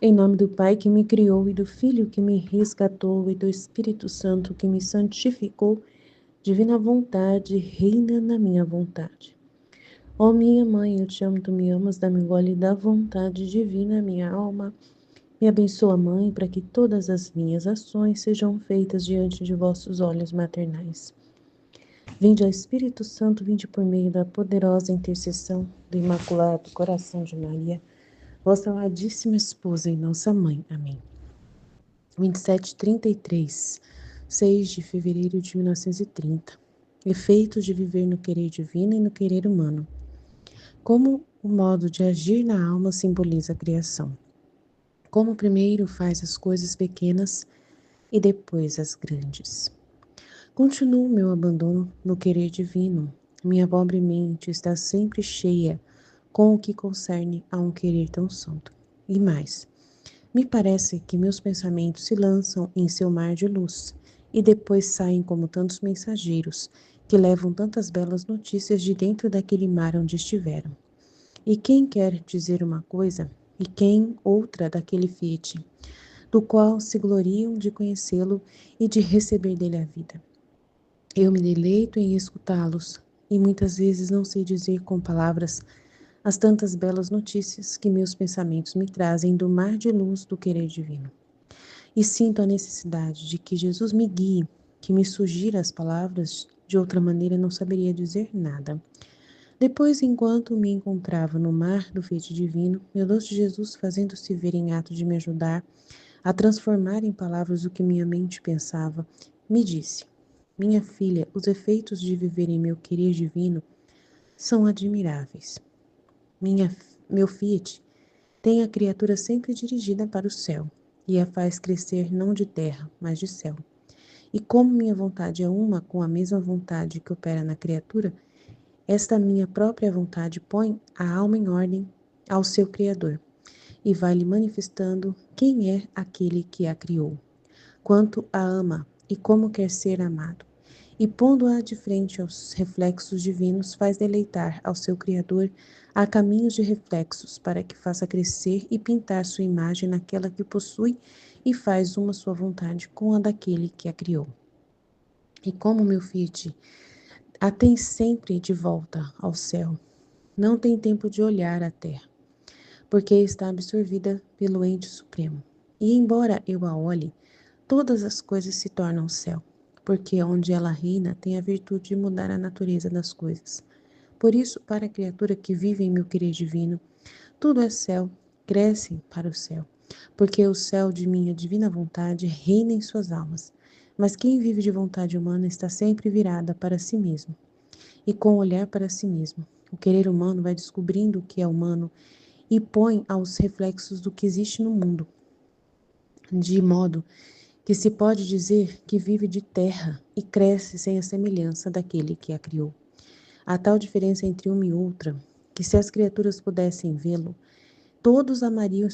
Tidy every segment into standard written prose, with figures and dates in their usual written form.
Em nome do Pai que me criou, e do Filho que me resgatou, e do Espírito Santo que me santificou, divina vontade, reina na minha vontade. Ó minha mãe, eu te amo, tu me amas, dá-me gole da vontade divina, minha alma. Me abençoa, mãe, para que todas as minhas ações sejam feitas diante de vossos olhos maternais. Vinde ao Espírito Santo, vinde por meio da poderosa intercessão do Imaculado Coração de Maria, vossa amadíssima esposa e nossa mãe. Amém. 2733, 6 de fevereiro de 1930. Efeitos de viver no querer divino e no querer humano. Como o modo de agir na alma simboliza a criação. Como primeiro faz as coisas pequenas e depois as grandes. Continuo meu abandono no querer divino. Minha pobre mente está sempre cheia com o que concerne a um querer tão santo. E mais, me parece que meus pensamentos se lançam em seu mar de luz e depois saem como tantos mensageiros que levam tantas belas notícias de dentro daquele mar onde estiveram. E quem quer dizer uma coisa e quem outra daquele Fiat, do qual se gloriam de conhecê-lo e de receber dele a vida. Eu me deleito em escutá-los e muitas vezes não sei dizer com palavras as tantas belas notícias que meus pensamentos me trazem do mar de luz do querer divino. E sinto a necessidade de que Jesus me guie, que me sugira as palavras, de outra maneira não saberia dizer nada. Depois, enquanto me encontrava no mar do Fiat divino, meu doce Jesus, fazendo-se ver em ato de me ajudar a transformar em palavras o que minha mente pensava, me disse: minha filha, os efeitos de viver em meu querer divino são admiráveis. Meu Fiat tem a criatura sempre dirigida para o céu e a faz crescer não de terra, mas de céu. E como minha vontade é uma com a mesma vontade que opera na criatura, esta minha própria vontade põe a alma em ordem ao seu Criador e vai-lhe manifestando quem é aquele que a criou, quanto a ama e como quer ser amado. E pondo-a de frente aos reflexos divinos, faz deleitar ao seu Criador a caminhos de reflexos, para que faça crescer e pintar sua imagem naquela que possui e faz uma sua vontade com a daquele que a criou. E como meu Fiat a tem sempre de volta ao céu, não tem tempo de olhar à terra, porque está absorvida pelo ente supremo. E embora eu a olhe, todas as coisas se tornam céu, porque onde ela reina tem a virtude de mudar a natureza das coisas. Por isso, para a criatura que vive em meu querer divino, tudo é céu, cresce para o céu, porque o céu de minha divina vontade reina em suas almas. Mas quem vive de vontade humana está sempre virada para si mesmo, e com o olhar para si mesmo. O querer humano vai descobrindo o que é humano e põe aos reflexos do que existe no mundo, de modo que se pode dizer que vive de terra e cresce sem a semelhança daquele que a criou. Há tal diferença entre uma e outra, que se as criaturas pudessem vê-lo, todos amariam e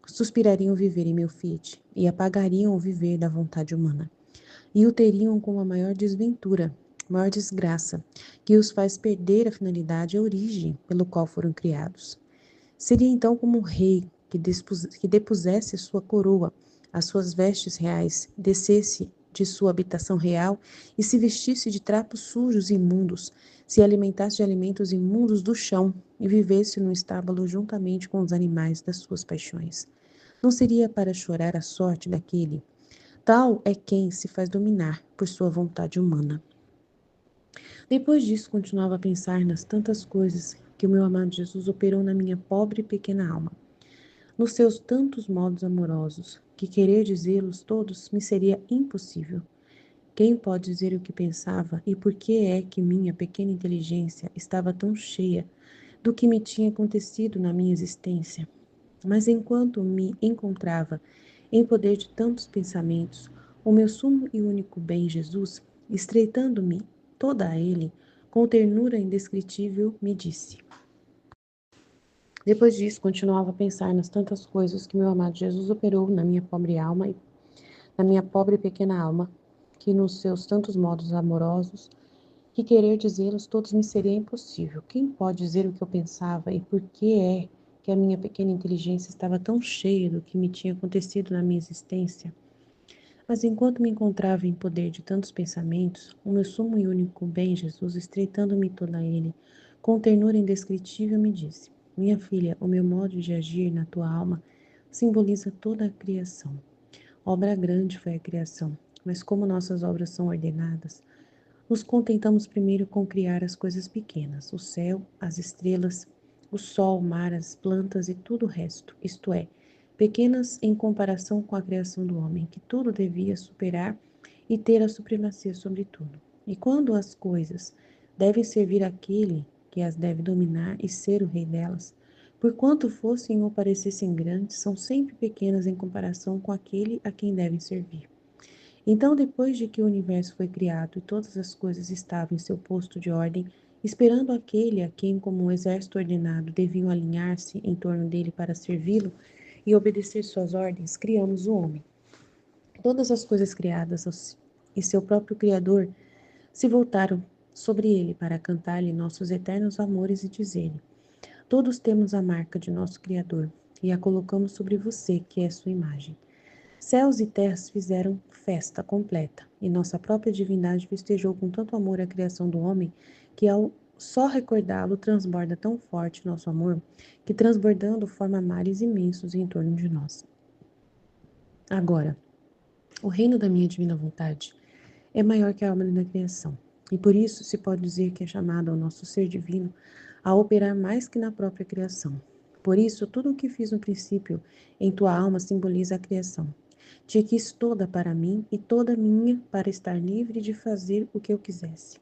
suspirariam viver em meu Fiat, e apagariam o viver da vontade humana, e o teriam como a maior desventura, maior desgraça, que os faz perder a finalidade e a origem pelo qual foram criados. Seria então como um rei que depusesse sua coroa, as suas vestes reais, descesse de sua habitação real e se vestisse de trapos sujos e imundos, se alimentasse de alimentos imundos do chão e vivesse no estábulo juntamente com os animais das suas paixões. Não seria para chorar a sorte daquele. Tal é quem se faz dominar por sua vontade humana. Depois disso, continuava a pensar nas tantas coisas que o meu amado Jesus operou na minha pobre e pequena alma, nos seus tantos modos amorosos, que querer dizê-los todos me seria impossível. Quem pode dizer o que pensava e por que é que minha pequena inteligência estava tão cheia do que me tinha acontecido na minha existência? Mas enquanto me encontrava em poder de tantos pensamentos, o meu sumo e único bem, Jesus, estreitando-me toda a ele, com ternura indescritível, me disse. Depois disso, continuava a pensar nas tantas coisas que meu amado Jesus operou na minha pobre alma e na minha pobre pequena alma, que nos seus tantos modos amorosos, que querer dizê-los todos me seria impossível. Quem pode dizer o que eu pensava e por que é que a minha pequena inteligência estava tão cheia do que me tinha acontecido na minha existência. Mas enquanto me encontrava em poder de tantos pensamentos, o meu sumo e único bem, Jesus, estreitando-me toda a ele, com ternura indescritível, me disse: Minha filha, o meu modo de agir na tua alma simboliza toda a criação. Obra grande foi a criação, mas como nossas obras são ordenadas, nos contentamos primeiro com criar as coisas pequenas, o céu, as estrelas, o sol, o mar, as plantas e tudo o resto, isto é, pequenas em comparação com a criação do homem, que tudo devia superar e ter a supremacia sobre tudo. E quando as coisas devem servir àquele que as deve dominar e ser o rei delas, por quanto fossem ou parecessem grandes, são sempre pequenas em comparação com aquele a quem devem servir. Então, depois de que o universo foi criado e todas as coisas estavam em seu posto de ordem, esperando aquele a quem, como um exército ordenado, deviam alinhar-se em torno dele para servi-lo e obedecer suas ordens, criamos o homem. Todas as coisas criadas e seu próprio Criador se voltaram sobre ele para cantar-lhe nossos eternos amores e dizer-lhe: Todos temos a marca de nosso Criador e a colocamos sobre você, que é sua imagem. Céus e terras fizeram festa completa, e nossa própria divindade festejou com tanto amor a criação do homem, que ao só recordá-lo transborda tão forte nosso amor, que transbordando forma mares imensos em torno de nós. Agora, o reino da minha divina vontade é maior que a obra da criação, e por isso se pode dizer que é chamado ao nosso ser divino a operar mais que na própria criação. Por isso, tudo o que fiz no princípio em tua alma simboliza a criação. Te quis toda para mim e toda minha para estar livre de fazer o que eu quisesse.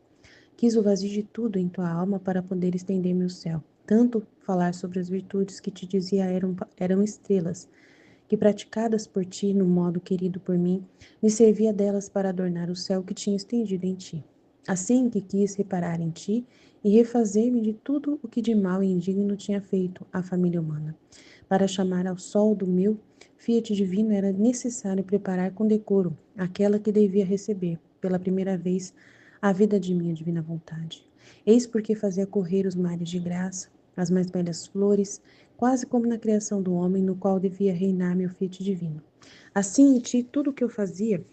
Quis o vazio de tudo em tua alma para poder estender meu céu. Tanto falar sobre as virtudes que te dizia eram estrelas, que praticadas por ti no modo querido por mim, me servia delas para adornar o céu que tinha estendido em ti. Assim que quis reparar em ti e refazer-me de tudo o que de mal e indigno tinha feito a família humana. Para chamar ao sol do meu fiat divino era necessário preparar com decoro aquela que devia receber, pela primeira vez, a vida de minha divina vontade. Eis porque fazia correr os mares de graça, as mais belas flores, quase como na criação do homem, no qual devia reinar meu fiat divino. Assim, em ti, tudo o que eu fazia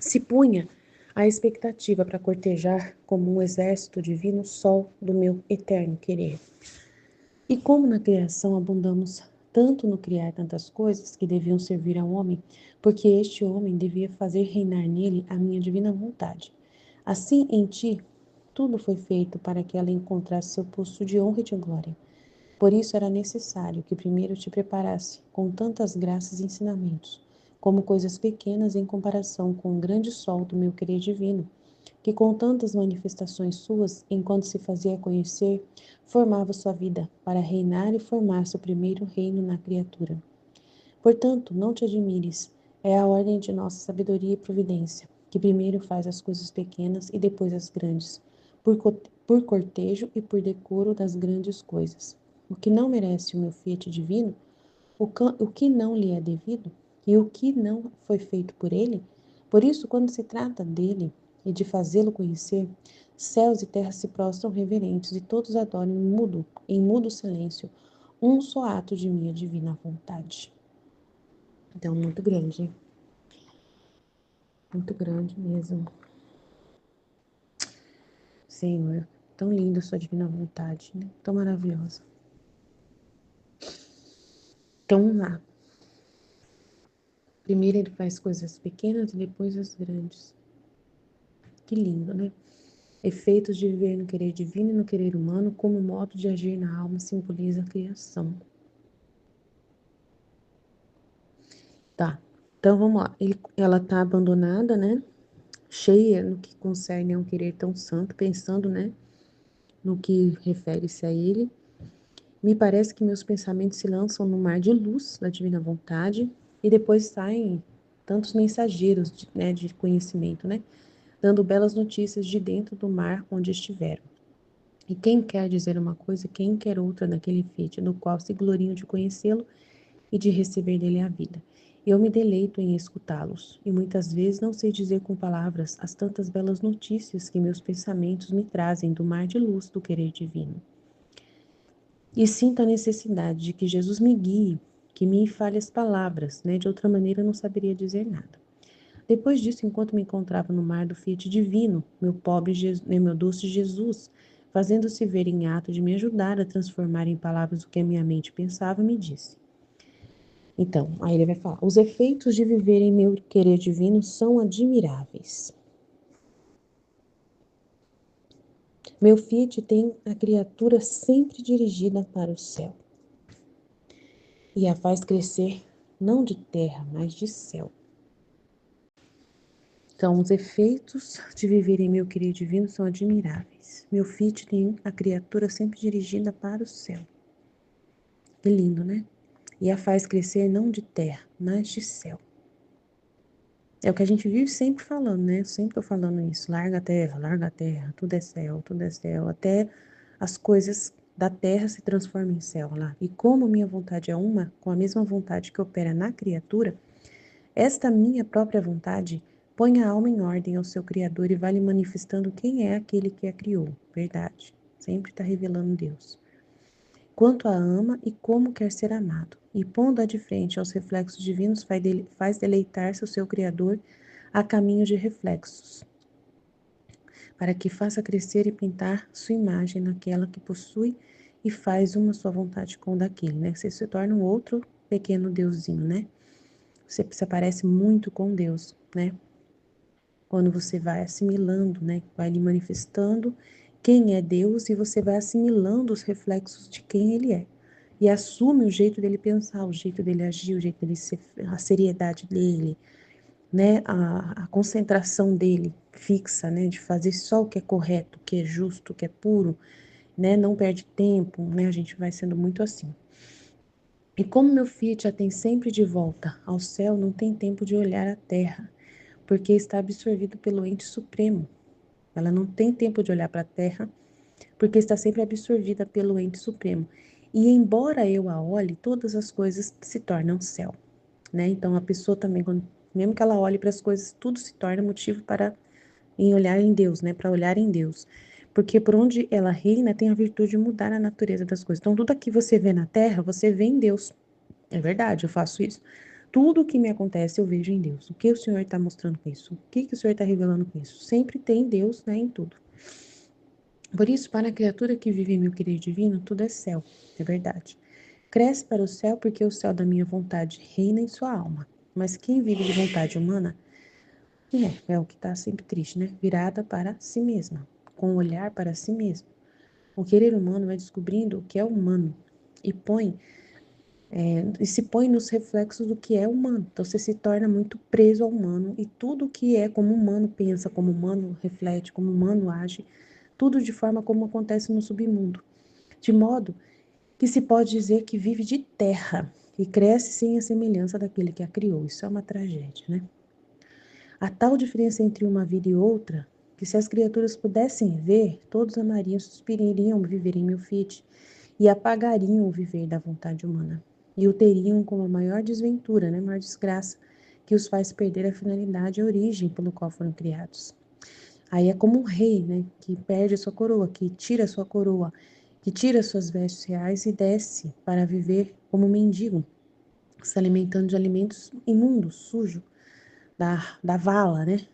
se punha à expectativa para cortejar como um exército divino o sol do meu eterno querer. E como na criação abundamos tanto no criar tantas coisas que deviam servir ao homem, porque este homem devia fazer reinar nele a minha divina vontade. Assim, em ti, tudo foi feito para que ela encontrasse seu posto de honra e de glória. Por isso era necessário que primeiro te preparasse com tantas graças e ensinamentos, como coisas pequenas em comparação com o grande sol do meu querer divino, que com tantas manifestações suas, enquanto se fazia conhecer, formava sua vida para reinar e formar seu primeiro reino na criatura. Portanto, não te admires, é a ordem de nossa sabedoria e providência, que primeiro faz as coisas pequenas e depois as grandes, por cortejo e por decoro das grandes coisas. O que não merece o meu fiat divino, o que não lhe é devido, e o que não foi feito por ele, por isso, quando se trata dele e de fazê-lo conhecer, céus e terras se prostram reverentes e todos adoram em mudo silêncio, um só ato de minha divina vontade. Então, muito grande, hein? Muito grande mesmo. Senhor, tão linda a sua divina vontade, né? Tão maravilhosa. Então, vamos lá. Primeiro ele faz coisas pequenas e depois as grandes. Que lindo, né? Efeitos de viver no querer divino e no querer humano, como modo de agir na alma, simboliza a criação. Tá, então vamos lá. Ela tá abandonada, né? Cheia no que concerne a um querer tão santo, pensando, né? No que refere-se a ele. Me parece que meus pensamentos se lançam no mar de luz da divina vontade e depois saem tantos mensageiros, né, de conhecimento, né? Dando belas notícias de dentro do mar onde estiveram. E quem quer dizer uma coisa, quem quer outra naquele fiat, no qual se gloriam de conhecê-lo e de receber dele a vida. Eu me deleito em escutá-los, e muitas vezes não sei dizer com palavras as tantas belas notícias que meus pensamentos me trazem do mar de luz do querer divino. e sinto a necessidade de que Jesus me guie, que me fale as palavras, né? De outra maneira eu não saberia dizer nada. Depois disso, enquanto me encontrava no mar do Fiat Divino, meu pobre meu doce Jesus, fazendo-se ver em ato de me ajudar a transformar em palavras o que a minha mente pensava, me disse. Então, aí ele vai falar: os efeitos de viver em meu querer divino são admiráveis. Meu Fiat tem a criatura sempre dirigida para o céu e a faz crescer não de terra, mas de céu. Então, os efeitos de viver em meu querer divino são admiráveis. Meu Fiat tem a criatura sempre dirigida para o céu. Que lindo, né? E a faz crescer não de terra, mas de céu. É o que a gente vive sempre falando, né? Sempre tô falando isso. Larga a terra, tudo é céu. Até as coisas da terra se transformam em céu lá. E como minha vontade é uma, com a mesma vontade que opera na criatura, esta minha própria vontade põe a alma em ordem ao seu Criador e vai lhe manifestando quem é aquele que a criou. Verdade. Sempre está revelando Deus. Quanto a ama e como quer ser amado. E pondo-a de frente aos reflexos divinos, faz deleitar-se o seu Criador a caminho de reflexos, para que faça crescer e pintar sua imagem naquela que possui e faz uma sua vontade com o daquele, né? Você se torna um outro pequeno deusinho, né? Você se parece muito com Deus, né? Quando você vai assimilando, né? Vai lhe manifestando quem é Deus e você vai assimilando os reflexos de quem Ele é. E assume o jeito dele pensar, o jeito dele agir, o jeito dele ser, a seriedade dele, né? A concentração dele fixa, né? De fazer só o que é correto, o que é justo, o que é puro, né? Não perde tempo, né? A gente vai sendo muito assim. E como meu filho já tem sempre de volta ao céu, não tem tempo de olhar a terra, porque está absorvido pelo ente supremo. Ela não tem tempo de olhar para a terra, porque está sempre absorvida pelo ente supremo. E embora eu a olhe, todas as coisas se tornam céu, né? Então a pessoa também, mesmo que ela olhe para as coisas, tudo se torna motivo para em olhar em Deus, né? Para olhar em Deus. Porque por onde ela reina, tem a virtude de mudar a natureza das coisas. Então tudo que você vê na terra, você vê em Deus. É verdade, eu faço isso. Tudo o que me acontece, eu vejo em Deus. O que o Senhor está mostrando com isso? O que o Senhor está revelando com isso? Sempre tem Deus, né, em tudo. Por isso, para a criatura que vive em meu querer divino, tudo é céu, é verdade. Cresce para o céu porque o céu da minha vontade reina em sua alma. Mas quem vive de vontade humana, é o que está sempre triste, né? Virada para si mesma, com o olhar para si mesmo. O querer humano vai descobrindo o que é humano e se põe nos reflexos do que é humano. Então você se torna muito preso ao humano e tudo que é como humano pensa, como humano reflete, como humano age, tudo de forma como acontece no submundo. De modo que se pode dizer que vive de terra e cresce sem a semelhança daquele que a criou. Isso é uma tragédia, né? A tal diferença entre uma vida e outra, que se as criaturas pudessem ver, todos amariam, suspirariam viver em meu Fiat e apagariam o viver da vontade humana. E o teriam como a maior desventura, né, maior desgraça, que os faz perder a finalidade e a origem pelo qual foram criados. Aí é como um rei, né, que perde a sua coroa, que tira a sua coroa, que tira suas vestes reais e desce para viver como mendigo, se alimentando de alimentos imundos, sujos, da vala, né?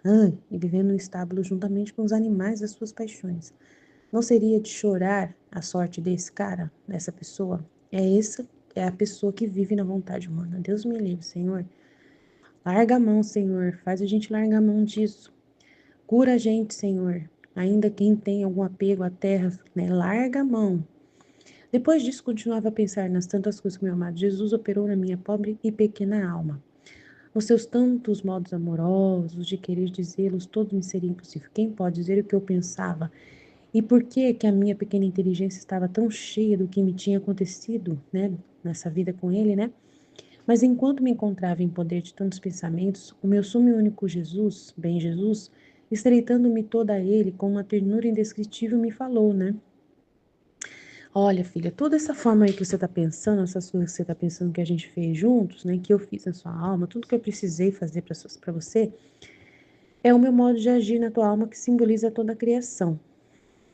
E vivendo no estábulo juntamente com os animais das suas paixões. Não seria de chorar a sorte desse cara, dessa pessoa? Essa é a pessoa que vive na vontade humana. Deus me livre, Senhor. Larga a mão, Senhor. Faz a gente largar a mão disso. Cura a gente, Senhor. Ainda quem tem algum apego à terra, né? Larga a mão. Depois disso, continuava a pensar nas tantas coisas que meu amado Jesus operou na minha pobre e pequena alma. Nos seus tantos modos amorosos de querer dizê-los, todo me seria impossível. Quem pode dizer o que eu pensava? E por que que a minha pequena inteligência estava tão cheia do que me tinha acontecido, né, nessa vida com ele, né? Mas enquanto me encontrava em poder de tantos pensamentos, o meu sumo e único Jesus, bem Jesus, estreitando-me toda a ele com uma ternura indescritível, me falou, né? Olha, filha, toda essa forma aí que você está pensando, essas coisas que você está pensando que a gente fez juntos, né, que eu fiz na sua alma, tudo que eu precisei fazer para você, é o meu modo de agir na tua alma que simboliza toda a criação,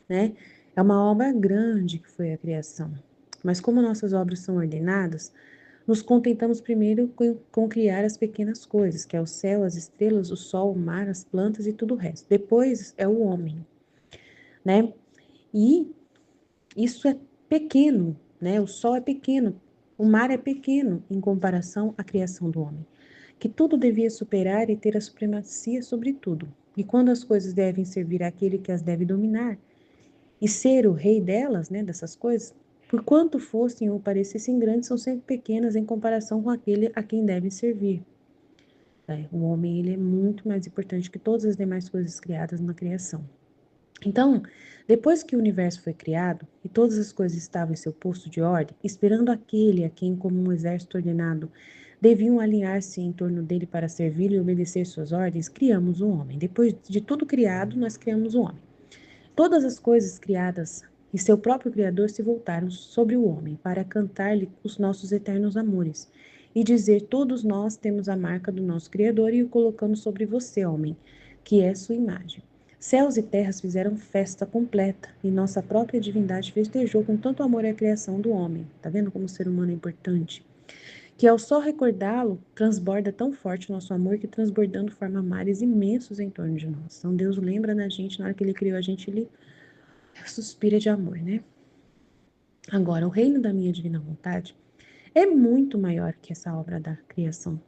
né? É uma obra grande que foi a criação. Mas como nossas obras são ordenadas, nos contentamos primeiro com criar as pequenas coisas, que é o céu, as estrelas, o sol, o mar, as plantas e tudo o resto. Depois é o homem, né? E isso é pequeno, né? O sol é pequeno, o mar é pequeno em comparação à criação do homem, que tudo devia superar e ter a supremacia sobre tudo. E quando as coisas devem servir àquele que as deve dominar e ser o rei delas, né, dessas coisas, por quanto fossem ou parecessem grandes, são sempre pequenas em comparação com aquele a quem devem servir. O homem, ele é muito mais importante que todas as demais coisas criadas na criação. Então, depois que o universo foi criado e todas as coisas estavam em seu posto de ordem, esperando aquele a quem, como um exército ordenado, deviam alinhar-se em torno dele para servi-lo e obedecer suas ordens, criamos o homem. Depois de tudo criado, nós criamos o homem. Todas as coisas criadas e seu próprio Criador se voltaram sobre o homem para cantar-lhe os nossos eternos amores e dizer: todos nós temos a marca do nosso Criador e o colocamos sobre você, homem, que é sua imagem. Céus e terras fizeram festa completa e nossa própria divindade festejou com tanto amor a criação do homem. Tá vendo como o ser humano é importante? Que ao só recordá-lo, transborda tão forte o nosso amor que transbordando forma mares imensos em torno de nós. Então Deus lembra da gente, na hora que Ele criou a gente, Ele suspira de amor, né? Agora, o reino da minha divina vontade é muito maior que essa obra da criação.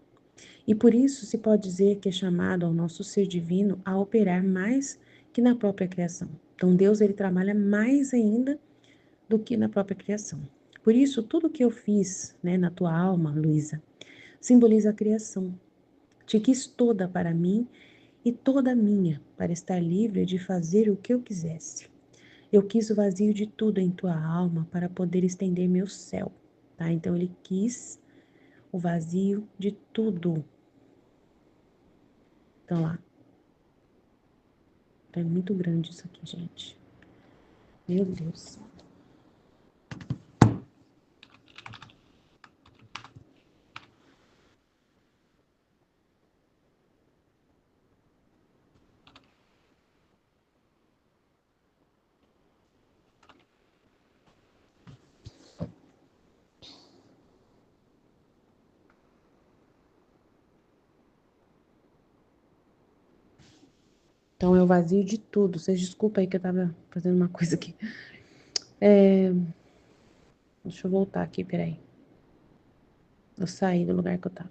E por isso se pode dizer que é chamado ao nosso ser divino a operar mais que na própria criação. Então Deus, ele trabalha mais ainda do que na própria criação. Por isso, tudo que eu fiz, né, na tua alma, Luísa, simboliza a criação. Te quis toda para mim e toda minha, para estar livre de fazer o que eu quisesse. Eu quis o vazio de tudo em tua alma para poder estender meu céu, tá? Então ele quis o vazio de tudo. Então lá, é muito grande isso aqui, gente. Meu Deus. Então é o vazio de tudo. Vocês desculpa aí que eu tava fazendo uma coisa aqui. Deixa eu voltar aqui, peraí. Eu saí do lugar que eu tava.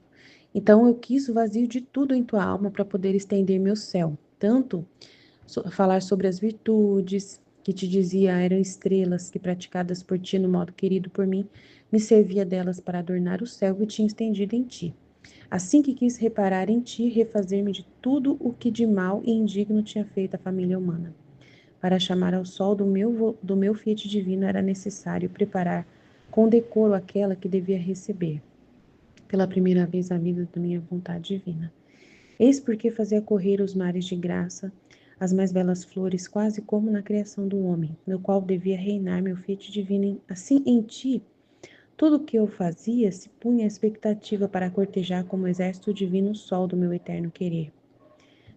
Então eu quis o vazio de tudo em tua alma para poder estender meu céu. Tanto falar sobre as virtudes que te dizia eram estrelas que praticadas por ti no modo querido por mim, me servia delas para adornar o céu que tinha estendido em ti. Assim que quis reparar em ti, refazer-me de tudo o que de mal e indigno tinha feito a família humana. Para chamar ao sol do meu fiat divino era necessário preparar com decoro aquela que devia receber, pela primeira vez a vida da minha vontade divina. Eis porque fazia correr os mares de graça, as mais belas flores, quase como na criação do homem, no qual devia reinar meu fiat divino. Assim em ti, tudo o que eu fazia se punha à expectativa para cortejar como exército divino o sol do meu eterno querer.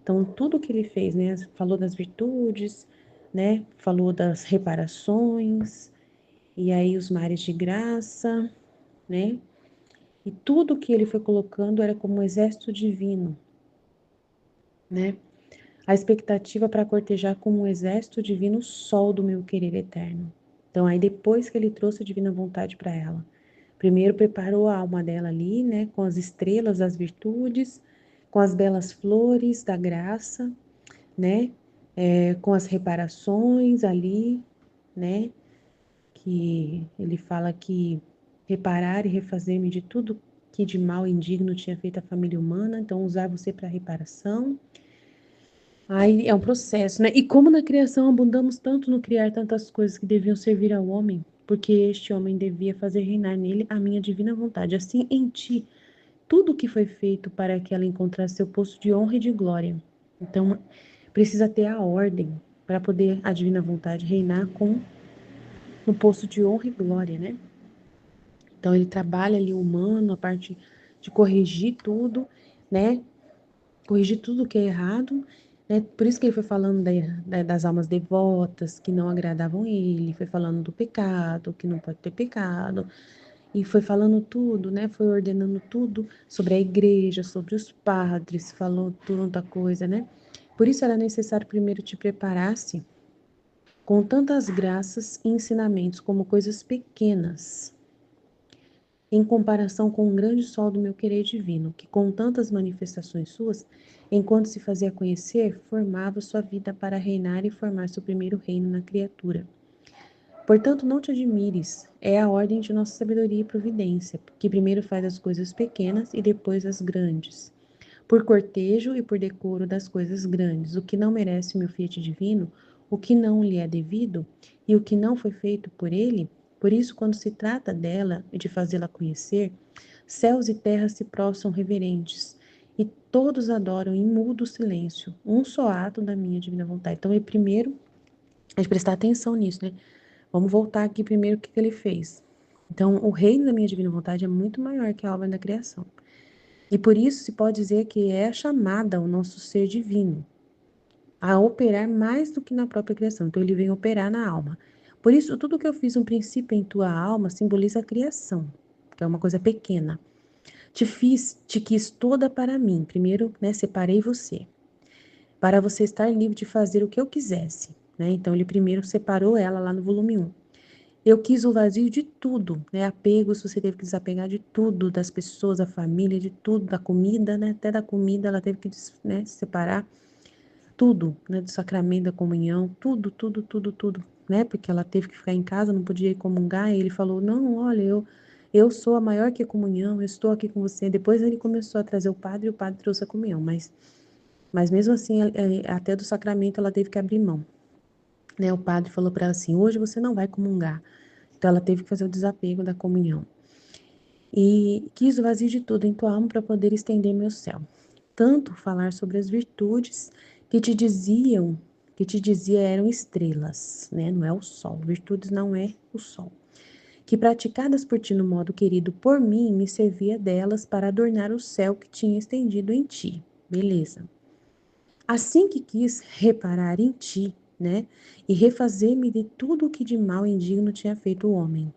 Então, tudo que ele fez, né? Falou das virtudes, né? Falou das reparações, e aí os mares de graça, né? E tudo que ele foi colocando era como um exército divino, né? A expectativa para cortejar como um exército divino o sol do meu querer eterno. Então, aí depois que ele trouxe a divina vontade para ela, primeiro preparou a alma dela ali, né, com as estrelas das virtudes, com as belas flores da graça, né, com as reparações ali, né, que ele fala que reparar e refazer-me de tudo que de mal e indigno tinha feito a família humana, então usar você para reparação. Aí é um processo, né? E como na criação abundamos tanto no criar tantas coisas que deviam servir ao homem, porque este homem devia fazer reinar nele a minha divina vontade. Assim em ti, tudo o que foi feito para que ela encontrasse seu posto de honra e de glória. Então, precisa ter a ordem para poder a divina vontade reinar com no posto de honra e glória, né? Então, ele trabalha ali o humano, a parte de corrigir tudo, né? Corrigir tudo que é errado, Por isso que ele foi falando das almas devotas que não agradavam ele, foi falando do pecado, que não pode ter pecado, e foi falando tudo, né? Foi ordenando tudo sobre a igreja, sobre os padres, falou tanta coisa, né? Por isso era necessário primeiro te preparar-se com tantas graças e ensinamentos como coisas pequenas, em comparação com o grande sol do meu querer divino, que com tantas manifestações suas, enquanto se fazia conhecer, formava sua vida para reinar e formar seu primeiro reino na criatura. Portanto, não te admires, é a ordem de nossa sabedoria e providência, que primeiro faz as coisas pequenas e depois as grandes. Por cortejo e por decoro das coisas grandes, o que não merece o meu fiat divino, o que não lhe é devido, e o que não foi feito por ele, por isso, quando se trata dela e de fazê-la conhecer, céus e terras se prostram reverentes, e todos adoram em mudo silêncio, um só ato da minha divina vontade. Então, primeiro, a gente prestar atenção nisso, né? Vamos voltar aqui primeiro o que ele fez. Então, o reino da minha divina vontade é muito maior que a obra da criação. E por isso se pode dizer que é a chamada ao nosso ser divino a operar mais do que na própria criação. Então, ele vem operar na alma. Por isso, tudo que eu fiz um princípio em tua alma simboliza a criação, que é uma coisa pequena. Te quis toda para mim. Primeiro, né, separei você, para você estar livre de fazer o que eu quisesse. Né? Então, ele primeiro separou ela lá no volume 1. Eu quis o vazio de tudo, né? Apegos, você teve que desapegar de tudo, das pessoas, da família, de tudo, da comida, né? Até da comida ela teve que, né, se separar. Tudo, né? Do sacramento da comunhão, tudo, tudo, tudo, tudo, né? Porque ela teve que ficar em casa, não podia ir comungar, e ele falou, não, olha, eu sou a maior que a comunhão, eu estou aqui com você. Depois ele começou a trazer o padre, e o padre trouxe a comunhão, mas mesmo assim, até do sacramento ela teve que abrir mão, né? O padre falou para ela assim, hoje você não vai comungar. Então ela teve que fazer o desapego da comunhão. E quis o vazio de tudo em tua alma para poder estender meu céu. Tanto falar sobre as virtudes que te dizia eram estrelas, né? Não é o sol. Virtudes não é o sol. Que praticadas por ti no modo querido por mim, me servia delas para adornar o céu que tinha estendido em ti. Beleza. Assim que quis reparar em ti, né? E refazer-me de tudo o que de mal e indigno tinha feito o homem.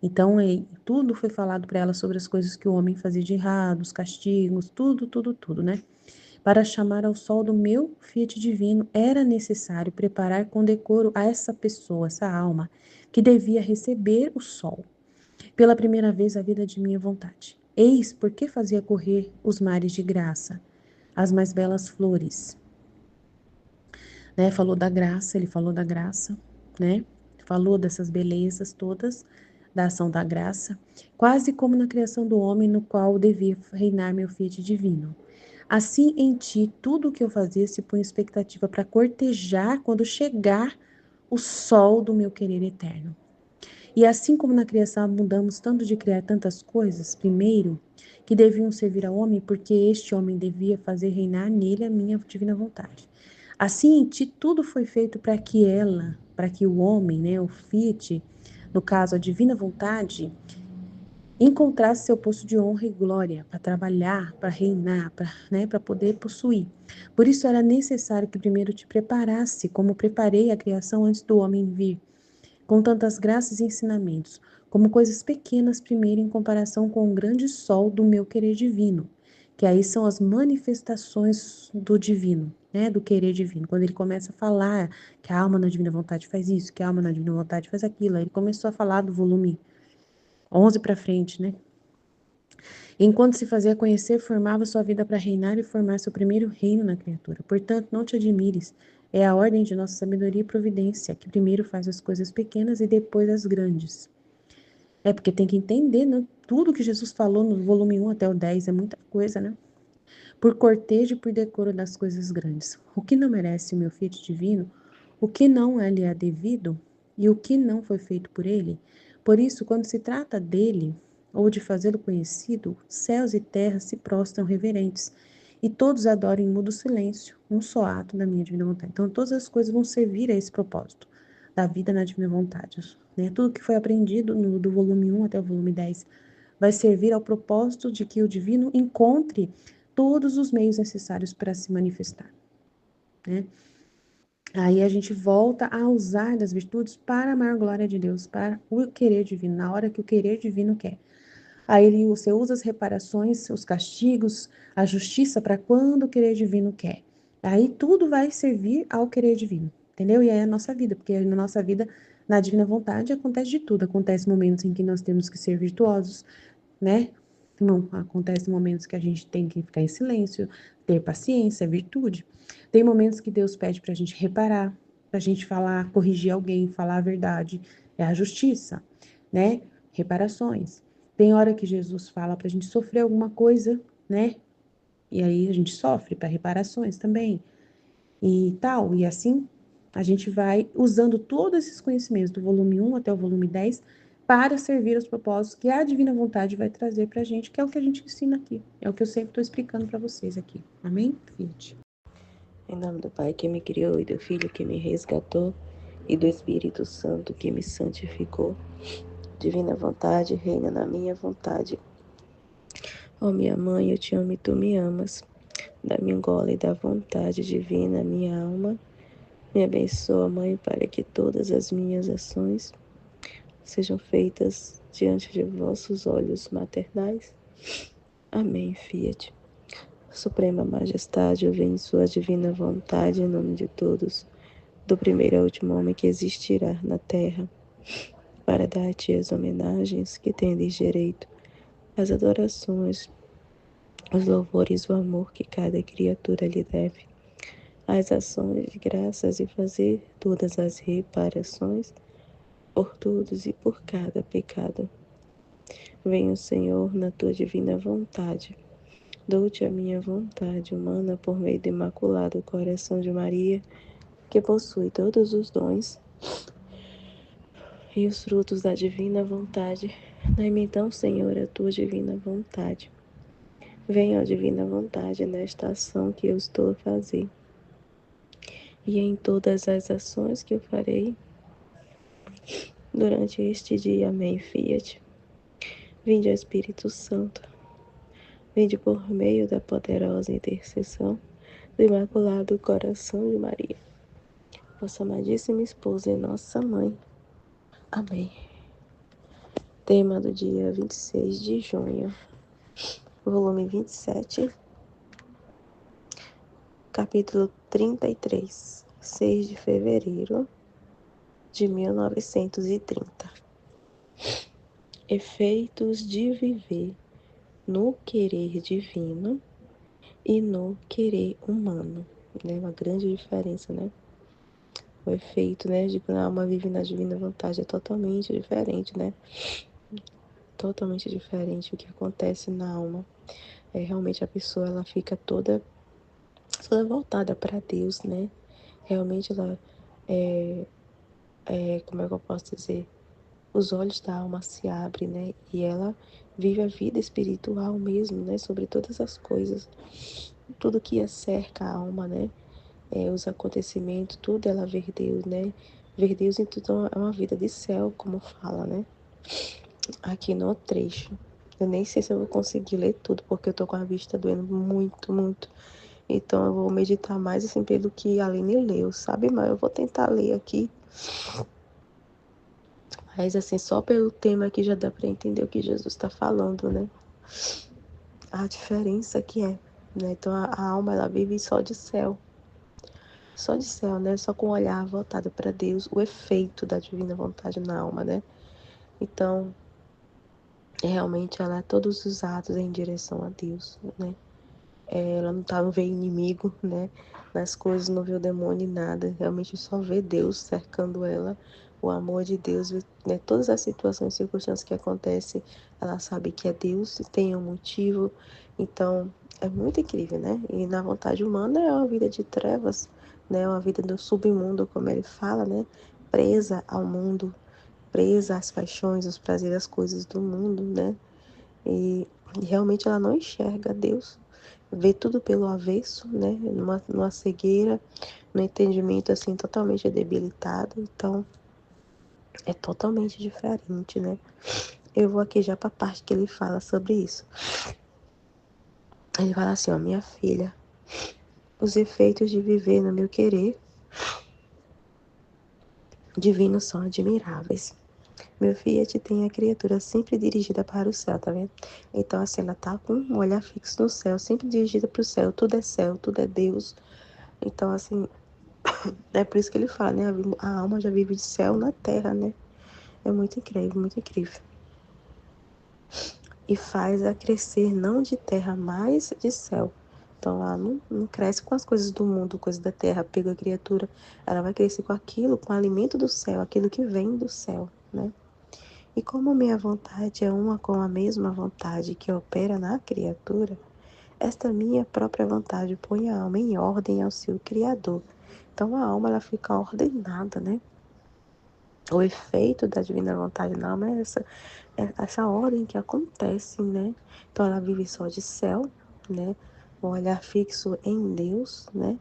Então, tudo foi falado para ela sobre as coisas que o homem fazia de errado, os castigos, tudo, tudo, tudo, né? Para chamar ao sol do meu fiat divino, era necessário preparar com decoro a essa pessoa, essa alma, que devia receber o sol. Pela primeira vez a vida de minha vontade. Eis porque fazia correr os mares de graça, as mais belas flores, né? Falou da graça, ele falou da graça, né? Falou dessas belezas todas, da ação da graça, quase como na criação do homem, no qual devia reinar meu fiat divino. Assim em ti, tudo o que eu fazia se põe expectativa para cortejar quando chegar o sol do meu querer eterno. E assim como na criação abundamos tanto de criar tantas coisas, primeiro, que deviam servir ao homem, porque este homem devia fazer reinar nele a minha divina vontade. Assim em ti tudo foi feito para que o homem, né, o fiat, no caso a divina vontade, encontrasse seu posto de honra e glória, para trabalhar, para reinar, para, né, para poder possuir. Por isso era necessário que primeiro te preparasse, como preparei a criação antes do homem vir, com tantas graças e ensinamentos, como coisas pequenas primeiro em comparação com o grande sol do meu querer divino, que aí são as manifestações do divino, né, do querer divino. Quando ele começa a falar que a alma na divina vontade faz isso, que a alma na divina vontade faz aquilo, aí ele começou a falar do volume 11 para frente, né? Enquanto se fazia conhecer, formava sua vida para reinar e formar seu primeiro reino na criatura. Portanto, não te admires, é a ordem de nossa sabedoria e providência, que primeiro faz as coisas pequenas e depois as grandes. É porque tem que entender, né? Tudo que Jesus falou no volume 1 até o 10 é muita coisa, né? Por cortejo e por decoro das coisas grandes. O que não merece o meu fiat divino, o que não lhe é devido e o que não foi feito por ele. Por isso, quando se trata dele, ou de fazê-lo conhecido, céus e terras se prostram reverentes, e todos adoram em mudo silêncio, um só ato da minha divina vontade. Então, todas as coisas vão servir a esse propósito, da vida na divina vontade. Né? Tudo que foi aprendido do volume 1 até o volume 10 vai servir ao propósito de que o divino encontre todos os meios necessários para se manifestar. né? Aí a gente volta a usar das virtudes para a maior glória de Deus, para o querer divino, na hora que o querer divino quer. Aí você usa as reparações, os castigos, a justiça para quando o querer divino quer. Aí tudo vai servir ao querer divino, entendeu? E aí é a nossa vida, porque na nossa vida, na divina vontade, acontece de tudo. Acontece momentos em que nós temos que ser virtuosos, né? Não, acontece momentos que a gente tem que ficar em silêncio, ter paciência, virtude. Tem momentos que Deus pede para a gente reparar, para a gente falar, corrigir alguém, falar a verdade, é a justiça, né? Reparações. Tem hora que Jesus fala para a gente sofrer alguma coisa, né? E aí a gente sofre para reparações também e tal. E assim a gente vai usando todos esses conhecimentos do volume 1 até o volume 10 para servir aos propósitos que a divina vontade vai trazer para a gente, que é o que a gente ensina aqui. É o que eu sempre estou explicando para vocês aqui. Amém? Fiat. Em nome do Pai que me criou e do Filho que me resgatou e do Espírito Santo que me santificou. Divina vontade, reina na minha vontade. Ó minha mãe, eu te amo e tu me amas. Dá-me um gole da vontade divina, minha alma. Me abençoa, Mãe, para que todas as minhas ações sejam feitas diante de vossos olhos maternais. Amém, Fiat. Suprema Majestade, eu venho em sua divina vontade, em nome de todos, do primeiro ao último homem que existirá na terra, para dar-te as homenagens que tendes direito, as adorações, os louvores, o amor que cada criatura lhe deve, as ações de graças e fazer todas as reparações por todos e por cada pecado. Venha, Senhor, na tua divina vontade. Dou-te a minha vontade humana por meio do imaculado coração de Maria, que possui todos os dons e os frutos da divina vontade. Dai-me então, Senhor, a tua divina vontade. Venha a divina vontade nesta ação que eu estou a fazer e em todas as ações que eu farei durante este dia. Amém, Fiat. Vinde, Espírito Santo. Vinde por meio da poderosa intercessão do Imaculado Coração de Maria, vossa amadíssima esposa e nossa mãe. Amém. Tema do dia 26 de junho, volume 27, capítulo 33, 6 de fevereiro de 1930. Efeitos de viver no querer divino e no querer humano. Né? Uma grande diferença, né? O efeito, né, de quando a alma vive na divina vontade é totalmente diferente, né? Totalmente diferente o que acontece na alma. Realmente a pessoa ela fica toda voltada para Deus, né? Realmente ela como é que eu posso dizer? Os olhos da alma se abrem, né? E ela vive a vida espiritual mesmo, né? Sobre todas as coisas, tudo que cerca a alma, né? Os acontecimentos, tudo ela vê Deus, né? Ver Deus em tudo é uma vida de céu, como fala, né? Aqui no trecho. Eu nem sei se eu vou conseguir ler tudo, porque eu tô com a vista doendo muito, muito. Então eu vou meditar mais assim pelo que a Aline leu, sabe? Mas eu vou tentar ler aqui. Mas assim, só pelo tema aqui já dá para entender o que Jesus está falando, né? A diferença que é, né? Então a alma ela vive só de céu, né? Só com o olhar voltado para Deus, o efeito da divina vontade na alma, né? Então realmente ela todos os atos em direção a Deus, né? Ela não vê inimigo, né? Nas coisas, não vê o demônio em nada. Realmente só vê Deus cercando ela, o amor de Deus, né? Todas as situações e circunstâncias que acontecem, ela sabe que é Deus, tem um motivo. Então, é muito incrível, né? E na vontade humana é uma vida de trevas, né? Uma vida do submundo, como ele fala, né? Presa ao mundo, presa às paixões, aos prazeres, às coisas do mundo, né? E realmente ela não enxerga Deus, vê tudo pelo avesso, né? Numa cegueira, no entendimento assim totalmente debilitado. Então é totalmente diferente, né? Eu vou aqui já para a parte que ele fala sobre isso. Ele fala assim, ó, minha filha, Os efeitos de viver no meu querer divino são admiráveis. Meu Fiat tem a criatura sempre dirigida para o céu, tá vendo? Então, assim, ela tá com um olhar fixo no céu, sempre dirigida para o céu, tudo é Deus. Então, assim, é por isso que ele fala, né? A alma já vive de céu na terra, né? É muito incrível, muito incrível. E faz-a crescer não de terra, mas de céu. Então, ela não cresce com as coisas do mundo, coisas da terra, pega a criatura. Ela vai crescer com aquilo, com o alimento do céu, aquilo que vem do céu, né? E como minha vontade é uma com a mesma vontade que opera na criatura, esta minha própria vontade põe a alma em ordem ao seu Criador. Então a alma ela fica ordenada, né? O efeito da divina vontade na alma é essa ordem que acontece, né? Então ela vive só de céu, né? Um olhar fixo em Deus, né?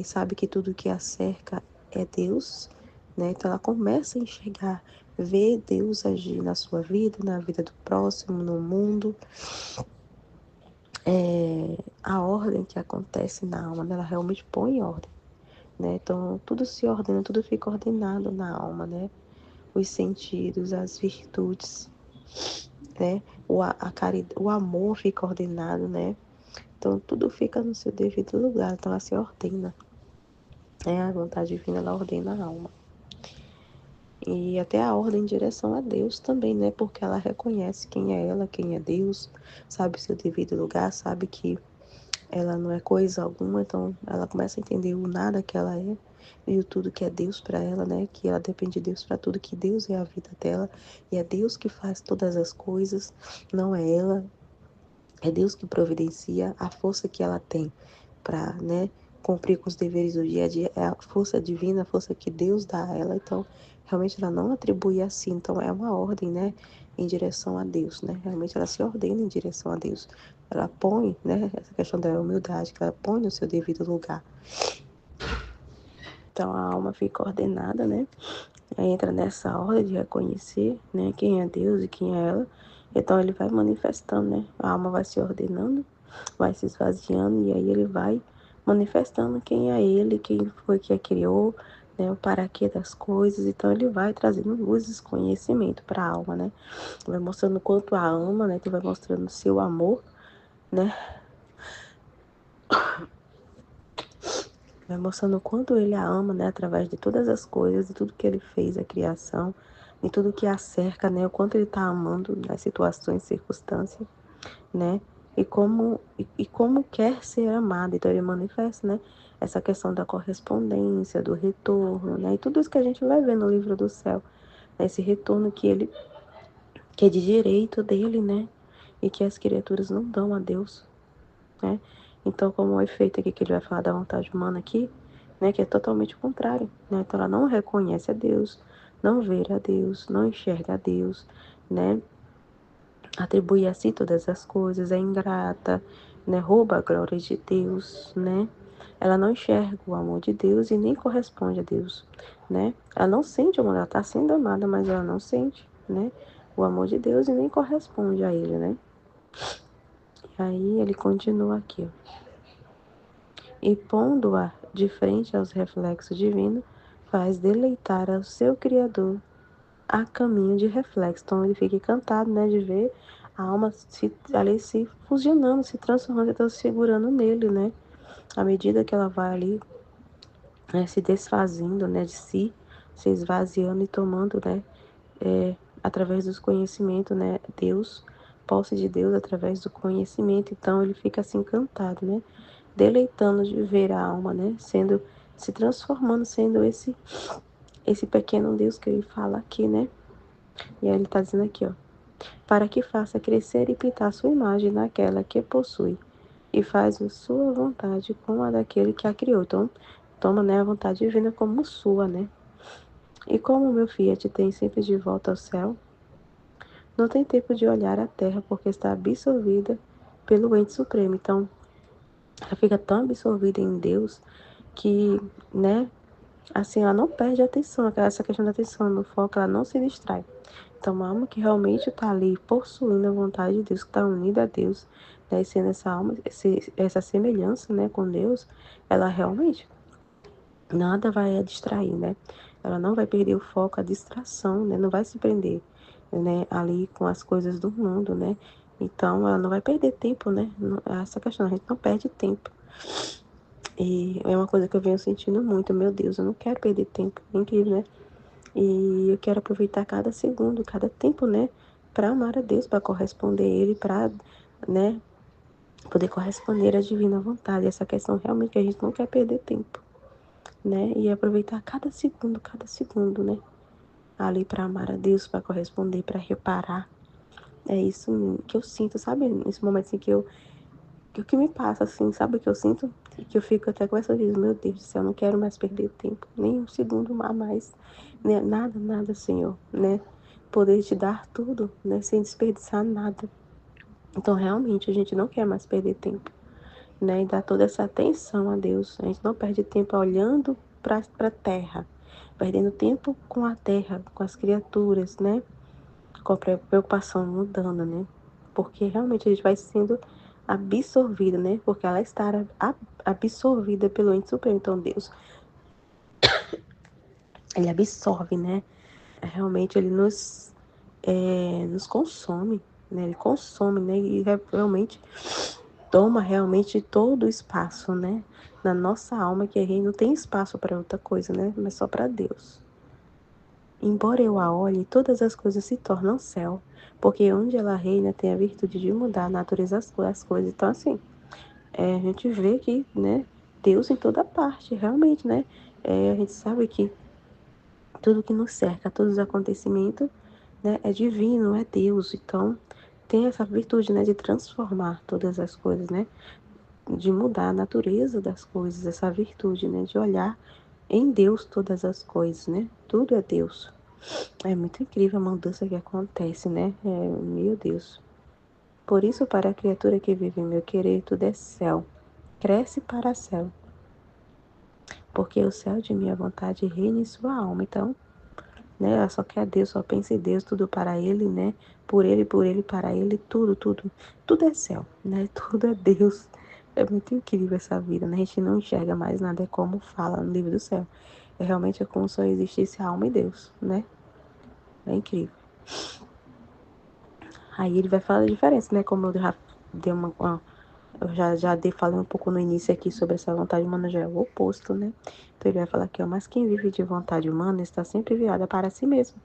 Sabe que tudo que a cerca é Deus, né? Então ela começa a enxergar, ver Deus agir na sua vida, na vida do próximo, no mundo. A ordem que acontece na alma, né? Ela realmente põe em ordem, né? Então tudo se ordena, tudo fica ordenado na alma, né? Os sentidos, as virtudes, né? O amor fica ordenado, né? Então tudo fica no seu devido lugar, então ela se ordena. A vontade divina, ela ordena a alma. E até a ordem em direção a Deus também, né? Porque ela reconhece quem é ela, quem é Deus, sabe o seu devido lugar, sabe que ela não é coisa alguma, então ela começa a entender o nada que ela é e o tudo que é Deus para ela, né? Que ela depende de Deus para tudo, que Deus é a vida dela e é Deus que faz todas as coisas, não é ela, é Deus que providencia a força que ela tem para, né, cumprir com os deveres do dia a dia. É a força divina, a força que Deus dá a ela. Então, realmente ela não atribui assim. Então, é uma ordem, né, em direção a Deus, né? Realmente ela se ordena em direção a Deus. Ela põe, né, essa questão da humildade, que ela põe no seu devido lugar. Então, a alma fica ordenada, né? Entra nessa ordem de reconhecer, né, quem é Deus e quem é ela. Então ele vai manifestando, né? A alma vai se ordenando, vai se esvaziando e aí ele vai manifestando quem é ele, quem foi que a criou, né, o para quê das coisas. Então ele vai trazendo luzes, conhecimento para a alma, né? Vai mostrando quanto a ama, né? Então vai mostrando o seu amor, né? Vai mostrando o quanto ele a ama, né? Através de todas as coisas, de tudo que ele fez, a criação, de tudo que a cerca, né? O quanto ele está amando nas situações, circunstâncias, né? E como quer ser amado. Então ele manifesta, né? Essa questão da correspondência, do retorno, né? E tudo isso que a gente vai ver no livro do céu, né? Esse retorno que é de direito dele, né? E que as criaturas não dão a Deus, né? Então, como o efeito aqui que ele vai falar da vontade humana aqui, né, que é totalmente o contrário, né? Então ela não reconhece a Deus, não vê a Deus, não enxerga a Deus, né? Atribui a si todas as coisas, é ingrata, né? Rouba a glória de Deus, né? Ela não enxerga o amor de Deus e nem corresponde a Deus, né? Ela não sente o amor, ela está sendo amada, mas ela não sente, né? O amor de Deus e nem corresponde a ele, né? E aí ele continua aqui, ó. E pondo-a de frente aos reflexos divinos, faz deleitar ao seu Criador a caminho de reflexo. Então ele fica encantado, né, de ver a alma ali se fusionando, se transformando, então se segurando nele, né? À medida que ela vai ali, né, se desfazendo, né, de si, se esvaziando e tomando, né, através dos conhecimentos, né, Deus, posse de Deus através do conhecimento. Então ele fica assim encantado, né? Deleitando de ver a alma, né? Se transformando, sendo esse pequeno Deus que ele fala aqui, né? E aí ele está dizendo aqui, ó, para que faça crescer e pintar sua imagem naquela que possui e faz a sua vontade com a daquele que a criou. Então, toma, né, a vontade divina como sua, né? E como o meu Fiat tem sempre de volta ao céu, não tem tempo de olhar a terra porque está absorvida pelo ente supremo. Então, ela fica tão absorvida em Deus que, né, assim, ela não perde a atenção, essa questão da atenção, no foco, ela não se distrai. Então, uma alma que realmente está ali possuindo a vontade de Deus, que está unida a Deus, né? E sendo essa alma, essa semelhança, né, com Deus, ela realmente nada vai a distrair, né? Ela não vai perder o foco, a distração, né? Não vai se prender, né, ali com as coisas do mundo, né? Então, ela não vai perder tempo, né? Essa questão, a gente não perde tempo. E é uma coisa que eu venho sentindo muito, meu Deus, eu não quero perder tempo, é incrível, né? E eu quero aproveitar cada segundo, cada tempo, né? Para amar a Deus, para corresponder a Ele, para, né, poder corresponder à divina vontade. Essa questão realmente que a gente não quer perder tempo, né? E aproveitar cada segundo, né? Ali para amar a Deus, para corresponder, para reparar. É isso que eu sinto, sabe? Nesse momento assim que o que me passa, assim, sabe o que eu sinto? Que eu fico até com essa vez, meu Deus do céu, eu não quero mais perder tempo, nem um segundo a mais, né? Nada, nada, Senhor, né? Poder te dar tudo, né? Sem desperdiçar nada. Então, realmente, a gente não quer mais perder tempo, né? E dar toda essa atenção a Deus. A gente não perde tempo olhando para a terra, perdendo tempo com a terra, com as criaturas, né? Com a preocupação mudando, né? Porque realmente a gente vai sendo absorvida, né? Porque ela está absorvida pelo ente supremo. Então, Deus, ele absorve, né? Realmente ele nos consome, né? Ele consome, né? E realmente toma realmente todo o espaço, né? Na nossa alma, que aí não tem espaço para outra coisa, né? Mas só para Deus. Embora eu a olhe, todas as coisas se tornam céu, porque onde ela reina tem a virtude de mudar a natureza das coisas. Então, assim, a gente vê que, né, Deus em toda parte, realmente, né? A gente sabe que tudo que nos cerca, todos os acontecimentos, né, é divino, é Deus. Então, tem essa virtude, né, de transformar todas as coisas, né? De mudar a natureza das coisas, essa virtude, né, de olhar em Deus todas as coisas, né? Tudo é Deus. É muito incrível a mudança que acontece, né? Meu Deus. Por isso, para a criatura que vive em meu querer, tudo é céu. Cresce para céu, porque o céu de minha vontade reina em sua alma. Então, né? Ela só quer Deus, só pensa em Deus, tudo para Ele, né? Por Ele, para Ele, tudo, tudo. Tudo é céu, né? Tudo é Deus. É muito incrível essa vida, né? A gente não enxerga mais nada, é como fala no livro do céu. Realmente é como se só existisse a alma e Deus, né? É incrível. Aí ele vai falar a diferença, né? Como eu já dei eu falei um pouco no início aqui sobre essa vontade humana, já é o oposto, né? Então ele vai falar aqui, ó, mas quem vive de vontade humana está sempre virada para si mesmo.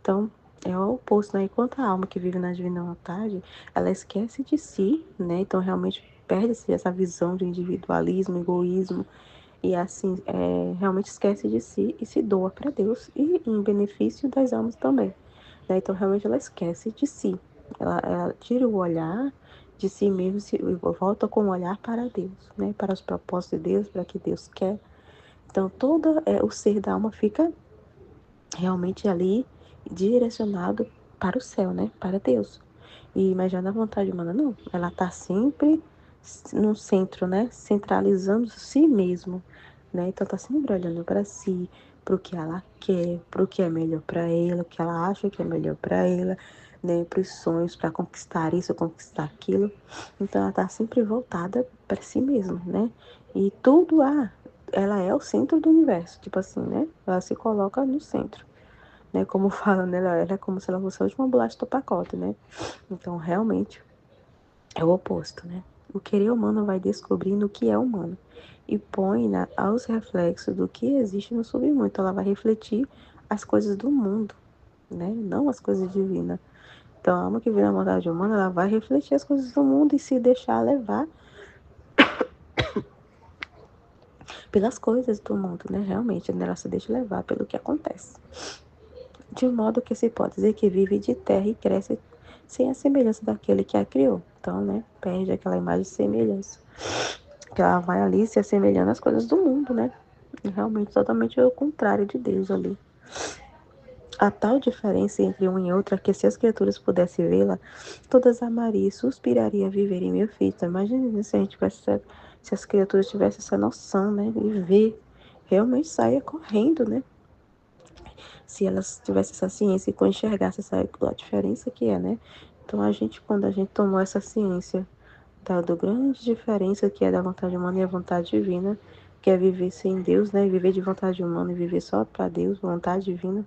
Então, é o oposto, né? Enquanto a alma que vive na divina vontade, ela esquece de si, né? Então, realmente perde-se essa visão de individualismo, egoísmo, e assim, realmente esquece de si e se doa para Deus e em benefício das almas também, né? Então, realmente ela esquece de si. Ela tira o olhar de si mesmo e volta com o olhar para Deus, né? Para os propósitos de Deus, para o que Deus quer. Então, todo o ser da alma fica realmente ali direcionado para o céu, né? Para Deus. Mas já na vontade humana, não. Ela está sempre no centro, né? Centralizando si mesmo, né? Então está sempre olhando para si, para o que ela quer, para o que é melhor para ela, o que ela acha que é melhor para ela, né? Para os sonhos, para conquistar isso, conquistar aquilo. Então ela está sempre voltada para si mesma, né? E tudo ela é o centro do universo, tipo assim, né? Ela se coloca no centro, né? Como fala, né? Ela é como se ela fosse a última bolacha do pacote, né? Então, realmente, é o oposto, né? O querer humano vai descobrindo o que é humano e põe aos reflexos do que existe no submundo. Então, ela vai refletir as coisas do mundo, né? Não as coisas divinas. Então, a alma que vê na vontade humana, ela vai refletir as coisas do mundo e se deixar levar pelas coisas do mundo, né? Realmente, né? Ela se deixa levar pelo que acontece. De modo que se pode dizer que vive de terra e cresce sem a semelhança daquele que a criou. Então, né? Perde aquela imagem de semelhança. Que ela vai ali se assemelhando às coisas do mundo, né? E realmente totalmente o contrário de Deus ali. A tal diferença entre um e outro é que se as criaturas pudessem vê-la, todas amariam e suspirariam a viver em meu filho. Então, imagina se a gente tivesse, se as criaturas tivessem essa noção, né? E ver, realmente saia correndo, né? Se elas tivessem essa ciência e enxergassem a diferença que é, né? Então, quando a gente tomou essa ciência, Tá, do grande diferença que é da vontade humana e a vontade divina, que é viver sem Deus, né? Viver de vontade humana e viver só para Deus, vontade divina.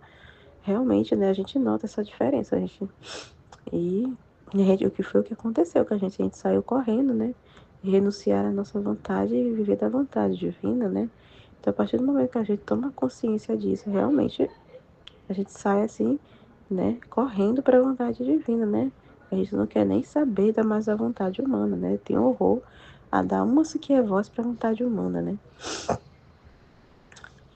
Realmente, né? A gente nota essa diferença, a gente. E o que foi o que aconteceu com a gente saiu correndo, né? Renunciar à nossa vontade e viver da vontade divina, né? Então, a partir do momento que a gente toma consciência disso, realmente a gente sai assim, né? Correndo para a vontade divina, né? A gente não quer nem saber da mais a vontade humana, né? Tem horror a dar uma sequer voz para a vontade humana, né?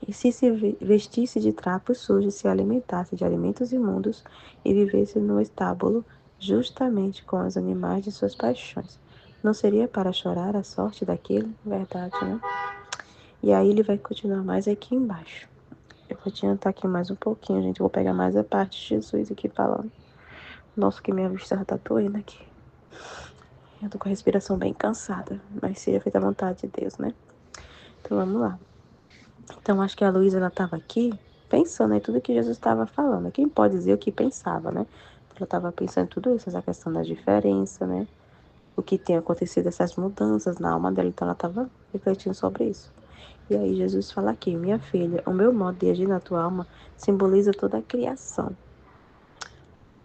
E se vestisse de trapos sujos, se alimentasse de alimentos imundos e vivesse no estábulo, justamente com os animais de suas paixões, não seria para chorar a sorte daquele? Verdade, né? E aí ele vai continuar mais aqui embaixo. Eu vou adiantar aqui mais um pouquinho, gente. Eu vou pegar mais a parte de Jesus aqui falando. Nossa, que minha vista já tá doendo aqui. Eu tô com a respiração bem cansada, mas seja feita a vontade de Deus, né? Então vamos lá. Então acho que a Luísa, ela tava aqui pensando em tudo que Jesus estava falando. Quem pode dizer o que pensava, né? Ela estava pensando em tudo isso, essa questão da diferença, né? O que tem acontecido, essas mudanças na alma dela. Então ela estava refletindo sobre isso. E aí Jesus fala aqui: minha filha, o meu modo de agir na tua alma simboliza toda a criação.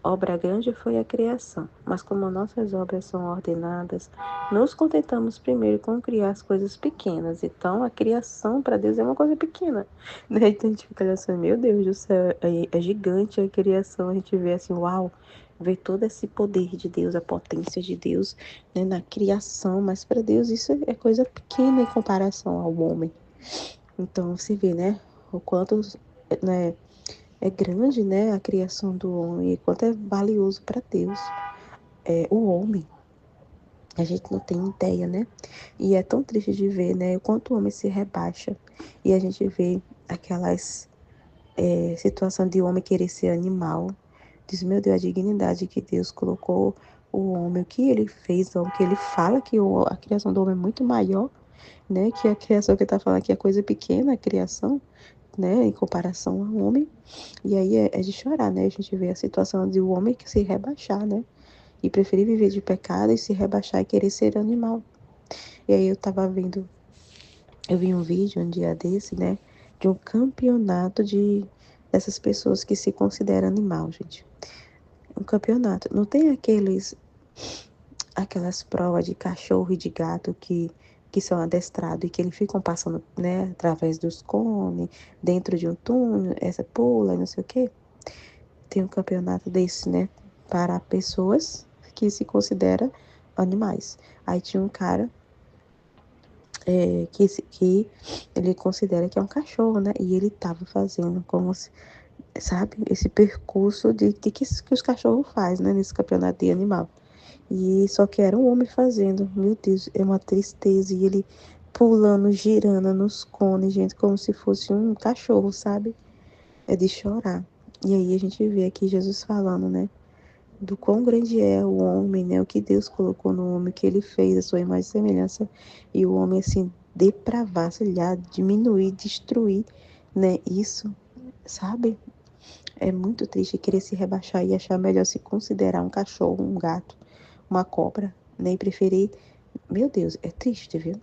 Obra grande foi a criação, mas como nossas obras são ordenadas, nos contentamos primeiro com criar as coisas pequenas. Então, a criação para Deus é uma coisa pequena. Né? Então, a gente fica assim, meu Deus do céu, é gigante a criação. A gente vê assim, uau, vê todo esse poder de Deus, a potência de Deus, né, na criação. Mas para Deus isso é coisa pequena em comparação ao homem. Então, você vê, né, o quanto, né, é grande, né, a criação do homem e quanto é valioso para Deus. O homem, a gente não tem ideia, né? E é tão triste de ver, né, o quanto o homem se rebaixa. E a gente vê aquelas situação de o homem querer ser animal. Diz, meu Deus, a dignidade que Deus colocou o homem, o que ele fez, o que ele fala que a criação do homem é muito maior, né? Que a criação que ele está falando aqui é coisa pequena, a criação, né? Em comparação ao homem. E aí é de chorar, né? A gente vê a situação de o homem que se rebaixar, né? E preferir viver de pecado e se rebaixar e querer ser animal. E aí eu vi um vídeo um dia desse, né? De um campeonato dessas pessoas que se consideram animal, gente. Um campeonato. Não tem aquelas provas de cachorro e de gato que são adestrados e que eles ficam passando, né, através dos cones, dentro de um túnel, essa pula, não sei o quê. Tem um campeonato desse, né, para pessoas que se consideram animais. Aí tinha um cara que ele considera que é um cachorro, né? E ele tava fazendo como se, sabe, esse percurso que os cachorros fazem, né, nesse campeonato de animal. E só que era um homem fazendo. Meu Deus, é uma tristeza. E ele pulando, girando nos cones, gente, como se fosse um cachorro, sabe? É de chorar. E aí a gente vê aqui Jesus falando, né? Do quão grande é o homem, né? O que Deus colocou no homem, o que ele fez, a sua imagem e semelhança. E o homem, assim, depravar, sei lá, diminuir, destruir, né? Isso, sabe? É muito triste querer se rebaixar e achar melhor se considerar um cachorro, um gato, uma cobra, nem preferir. Meu Deus, é triste, viu?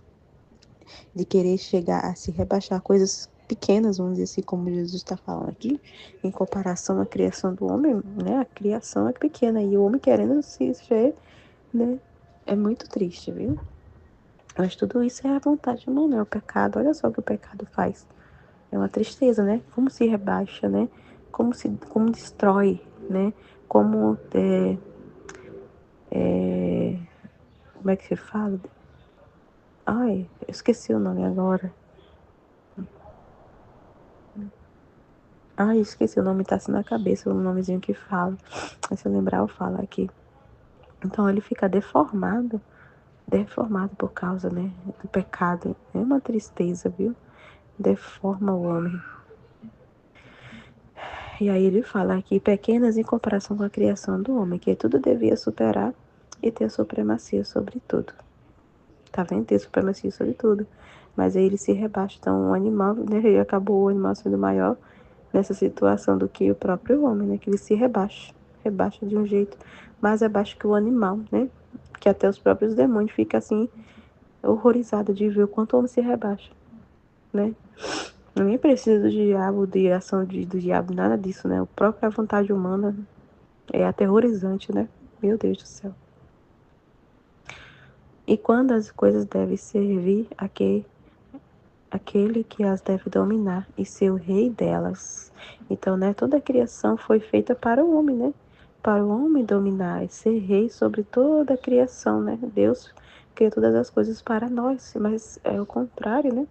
De querer chegar a se rebaixar a coisas pequenas, vamos dizer assim, como Jesus está falando aqui, em comparação à criação do homem, né? A criação é pequena e o homem querendo se ver, né? É muito triste, viu? Mas tudo isso é a vontade humana, é o pecado. Olha só o que o pecado faz. É uma tristeza, né? Como se rebaixa, né? Como destrói, né? Como como é que se fala? Ai, eu esqueci o nome agora. Ai, esqueci o nome, tá assim na cabeça, o nomezinho que fala. Mas se eu lembrar, eu falo aqui. Então ele fica deformado por causa, né, do pecado. É uma tristeza, viu? Deforma o homem. E aí ele fala aqui, pequenas em comparação com a criação do homem, que tudo devia superar e ter supremacia sobre tudo. Tá vendo? Ter supremacia sobre tudo. Mas aí ele se rebaixa. Então o animal, né, e acabou o animal sendo maior nessa situação do que o próprio homem, né? Que ele se rebaixa de um jeito mais abaixo que o animal, né? Que até os próprios demônios ficam assim, horrorizados de ver o quanto o homem se rebaixa, né? Nem precisa do diabo, de ação do diabo, nada disso, né? A própria vontade humana é aterrorizante, né? Meu Deus do céu. E quando as coisas devem servir aquele que as deve dominar e ser o rei delas. Então, né, toda a criação foi feita para o homem, né? Para o homem dominar e ser rei sobre toda a criação, né? Deus criou todas as coisas para nós, mas é o contrário, né?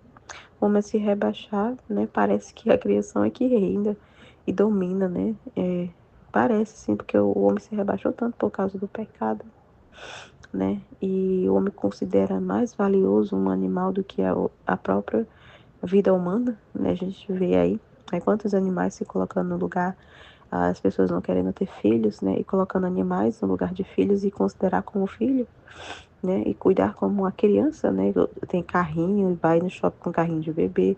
O homem se rebaixar, né? Parece que a criação é que reina e domina, né? Parece sim, porque o homem se rebaixou tanto por causa do pecado, né? E o homem considera mais valioso um animal do que a própria vida humana, né? A gente vê aí quantos animais se colocando no lugar, as pessoas não querendo ter filhos, né? E colocando animais no lugar de filhos e considerar como filho, né? E cuidar como uma criança, né? Tem carrinho, vai no shopping com carrinho de bebê,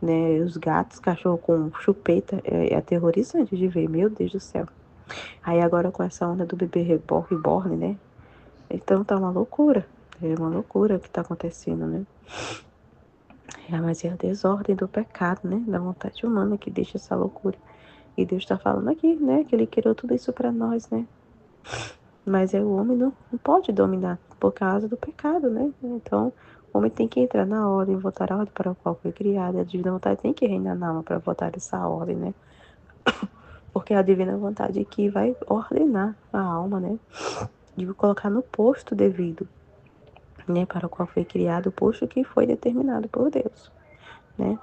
né? Os gatos, cachorro com chupeta, é aterrorizante de ver, meu Deus do céu. Aí agora com essa onda do bebê reborn, né? Então tá uma loucura. É uma loucura o que tá acontecendo, né? Mas é a desordem do pecado, né? Da vontade humana que deixa essa loucura. E Deus está falando aqui, né? Que Ele criou tudo isso para nós, né? Mas o homem não pode dominar por causa do pecado, né? Então, o homem tem que entrar na ordem, votar a ordem para a qual foi criado. A divina vontade tem que reinar na alma para votar essa ordem, né? Porque é a divina vontade que vai ordenar a alma, né? De colocar no posto devido, né? Para o qual foi criado, o posto que foi determinado por Deus, né?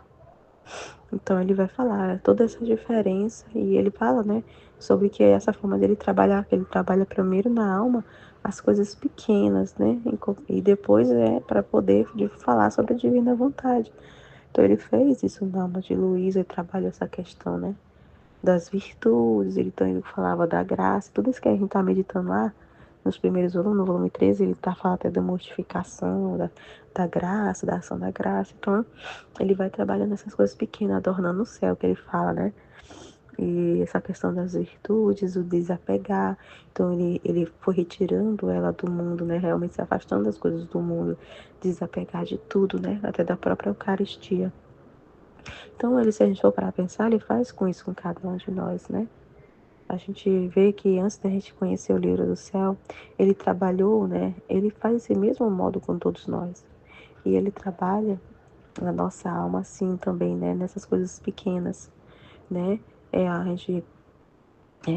Então ele vai falar toda essa diferença e ele fala, né, sobre que essa forma dele trabalhar, que ele trabalha primeiro na alma as coisas pequenas, né, e depois para poder falar sobre a divina vontade. Então ele fez isso na alma de Luísa e trabalha essa questão, né, das virtudes, então ele falava da graça, tudo isso que a gente está meditando lá, nos primeiros volumes, no volume 13, ele está falando até da mortificação, da graça, da ação da graça. Então, ele vai trabalhando essas coisas pequenas, adornando o céu, que ele fala, né? E essa questão das virtudes, o desapegar. Então, ele foi retirando ela do mundo, né? Realmente se afastando das coisas do mundo, desapegar de tudo, né? Até da própria Eucaristia. Então, ele, se a gente for para pensar, ele faz com isso com cada um de nós, né? A gente vê que antes da gente conhecer o livro do céu, ele trabalhou, né? Ele faz esse mesmo modo com todos nós. E ele trabalha na nossa alma assim também, né? Nessas coisas pequenas, né? A gente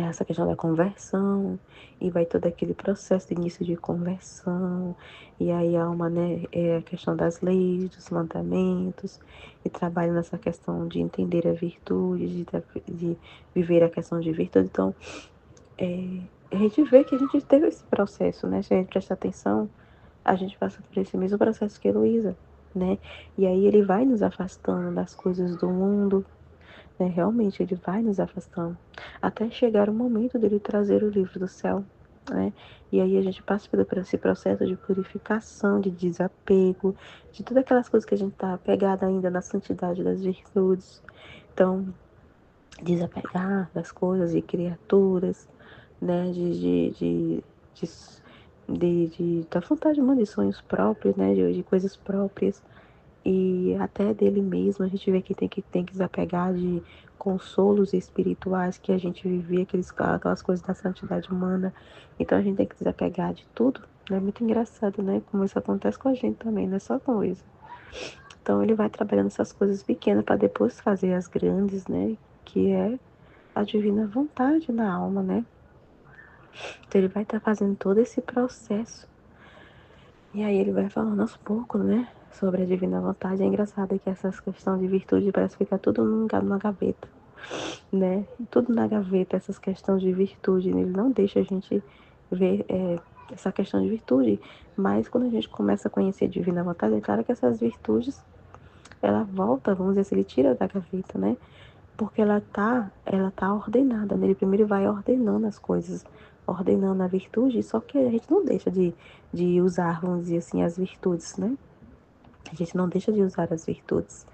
essa questão da conversão, e vai todo aquele processo de início de conversão, e aí há uma, né, a questão das leis, dos mandamentos, e trabalha nessa questão de entender a virtude, de viver a questão de virtude. Então, a gente vê que a gente teve esse processo, né? Se a gente prestar atenção, a gente passa por esse mesmo processo que a Heloísa, né? E aí ele vai nos afastando das coisas do mundo, né? Realmente, ele vai nos afastando, até chegar o momento dele trazer o livro do céu, né? E aí a gente passa por esse processo de purificação, de desapego, de todas aquelas coisas que a gente está apegada ainda na santidade das virtudes. Então, desapegar das coisas e criaturas, né? Da vontade humana, de sonhos próprios, né? De coisas próprias. E até dele mesmo, a gente vê que tem que desapegar de consolos espirituais que a gente vivia, aquelas coisas da santidade humana. Então a gente tem que desapegar de tudo. É muito engraçado, né? Como isso acontece com a gente também, não é só com isso. Então ele vai trabalhando essas coisas pequenas para depois fazer as grandes, né? Que é a divina vontade na alma, né? Então ele vai estar fazendo todo esse processo. E aí ele vai falando aos poucos, né? Sobre a divina vontade. É engraçado que essas questões de virtude parece ficar tudo numa gaveta, né? Tudo na gaveta, essas questões de virtude. Ele não deixa a gente ver essa questão de virtude. Mas quando a gente começa a conhecer a divina vontade, é claro que essas virtudes, ela volta, vamos dizer assim, ele tira da gaveta, né? Porque ela tá ordenada, né? Ele primeiro vai ordenando as coisas, ordenando a virtude, só que a gente não deixa de usar, vamos dizer assim, as virtudes, né? A gente não deixa de usar as virtudes,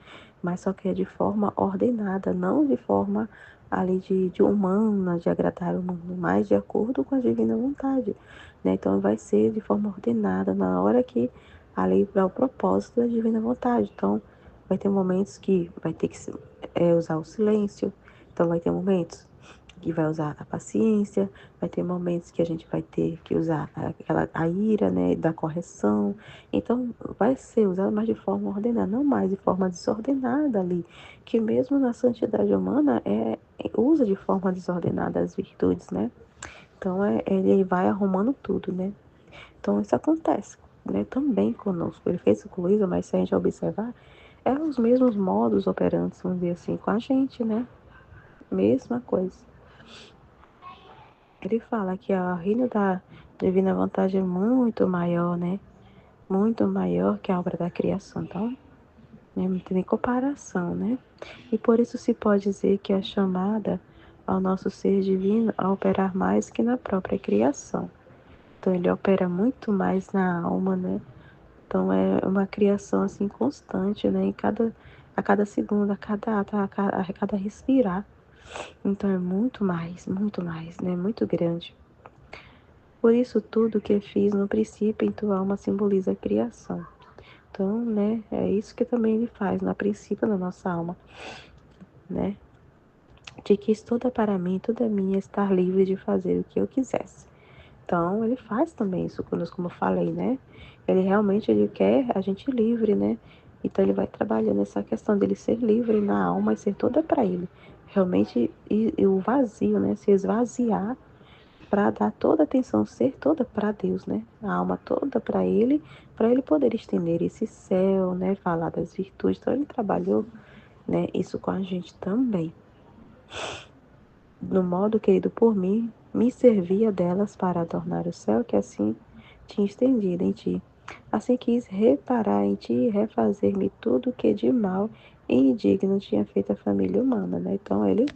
mas só que é de forma ordenada, não de forma ali de humana, de agradar o mundo, mas de acordo com a divina vontade. né? Então vai ser de forma ordenada na hora que ali para o propósito da divina vontade. Então vai ter momentos que vai ter que usar o silêncio, então vai ter momentos que vai usar a paciência, vai ter momentos que a gente vai ter que usar a ira, né, da correção. Então, vai ser usado mais de forma ordenada, não mais de forma desordenada ali, que mesmo na santidade humana usa de forma desordenada as virtudes, né? Então, ele vai arrumando tudo, né? Então, isso acontece, né, também conosco. Ele fez isso com Luísa, mas se a gente observar, é os mesmos modos operantes, vamos dizer assim, com a gente, né? Mesma coisa. Ele fala que o reino da divina vontade é muito maior, né? Muito maior que a obra da criação. Então, não tem nem comparação, né? E por isso se pode dizer que é chamada ao nosso ser divino a operar mais que na própria criação. Então, ele opera muito mais na alma, né? Então, é uma criação assim constante, né? A cada segundo, a cada respirar. Então, é muito mais, né? Muito grande. Por isso, tudo que fiz no princípio em tua alma simboliza a criação. Então, né, é isso que também ele faz no princípio na nossa alma, né? De que tudo é para mim, tudo é minha, estar livre de fazer o que eu quisesse. Então, ele faz também isso conosco, como eu falei, né? Ele quer a gente livre, né? Então, ele vai trabalhando essa questão dele ser livre na alma e ser toda para ele. Realmente, e o vazio, né? Se esvaziar para dar toda a atenção, ser toda para Deus, né? A alma toda para ele poder estender esse céu, né? Falar das virtudes. Então ele trabalhou, né? Isso com a gente também. No modo querido por mim, me servia delas para adornar o céu que assim tinha estendido em ti. Assim quis reparar em ti e refazer-me tudo que de mal e indigno tinha feito a família humana, né? Então ele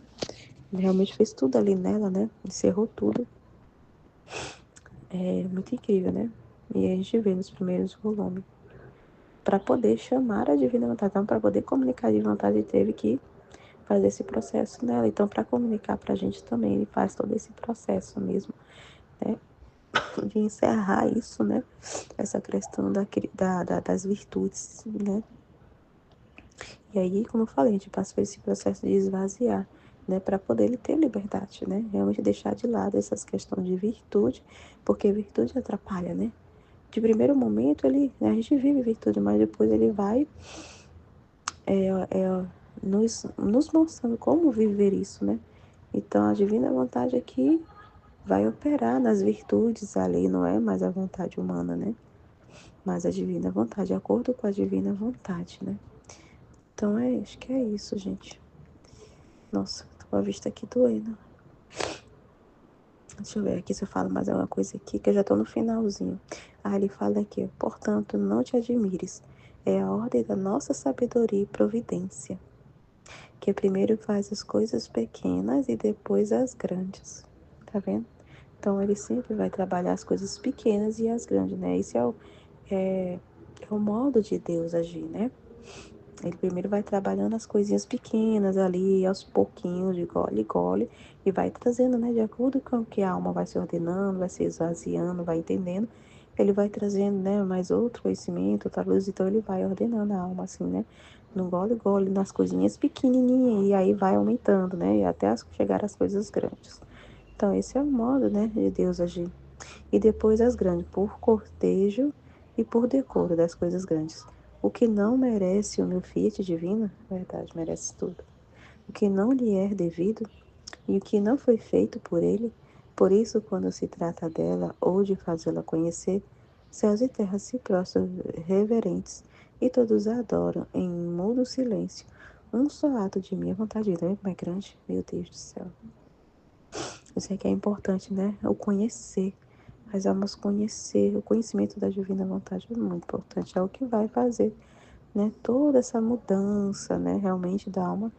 realmente fez tudo ali nela, né? Encerrou tudo. É muito incrível, né? E a gente vê nos primeiros volumes. Para poder chamar a divina vontade, então, para poder comunicar a divina vontade, ele teve que fazer esse processo nela. Então, para comunicar para a gente também, ele faz todo esse processo mesmo, né? De encerrar isso, né? Essa questão das virtudes, né? E aí, como eu falei, a gente passa por esse processo de esvaziar, né, para poder ele ter liberdade, né? Realmente deixar de lado essas questões de virtude, porque virtude atrapalha, né? De primeiro momento, né, a gente vive virtude, mas depois ele vai nos mostrando como viver isso, né? Então, a divina vontade aqui vai operar nas virtudes, a lei não é mais a vontade humana, né? Mas a divina vontade, de acordo com a divina vontade, né? Então, acho que é isso, gente. Nossa, tô com a vista aqui doendo. Deixa eu ver aqui se eu falo mais alguma coisa aqui, que eu já tô no finalzinho. Ele fala aqui, portanto, não te admires. É a ordem da nossa sabedoria e providência, que primeiro faz as coisas pequenas e depois as grandes. Tá vendo? Então, ele sempre vai trabalhar as coisas pequenas e as grandes, né? Esse é o modo de Deus agir, né? Ele primeiro vai trabalhando as coisinhas pequenas ali, aos pouquinhos, de gole em gole, e vai trazendo, né, de acordo com o que a alma vai se ordenando, vai se esvaziando, vai entendendo, ele vai trazendo, né, mais outro conhecimento, outra luz, então ele vai ordenando a alma, assim, né, no gole em gole, nas coisinhas pequenininhas, e aí vai aumentando, né, e até chegar às coisas grandes. Então, esse é o modo, né, de Deus agir. E depois as grandes, por cortejo e por decoro das coisas grandes. O que não merece o meu fiat divino, verdade, merece tudo. O que não lhe é devido e o que não foi feito por ele, por isso, quando se trata dela ou de fazê-la conhecer, céus e terras se prostram reverentes e todos a adoram em mudo silêncio. Um só ato de minha vontade, tá vendo como é grande? Meu Deus do céu. Isso aqui é importante, né? O conhecer. Nós vamos conhecer. O conhecimento da divina vontade é muito importante. É o que vai fazer, né? Toda essa mudança, né? Realmente da alma,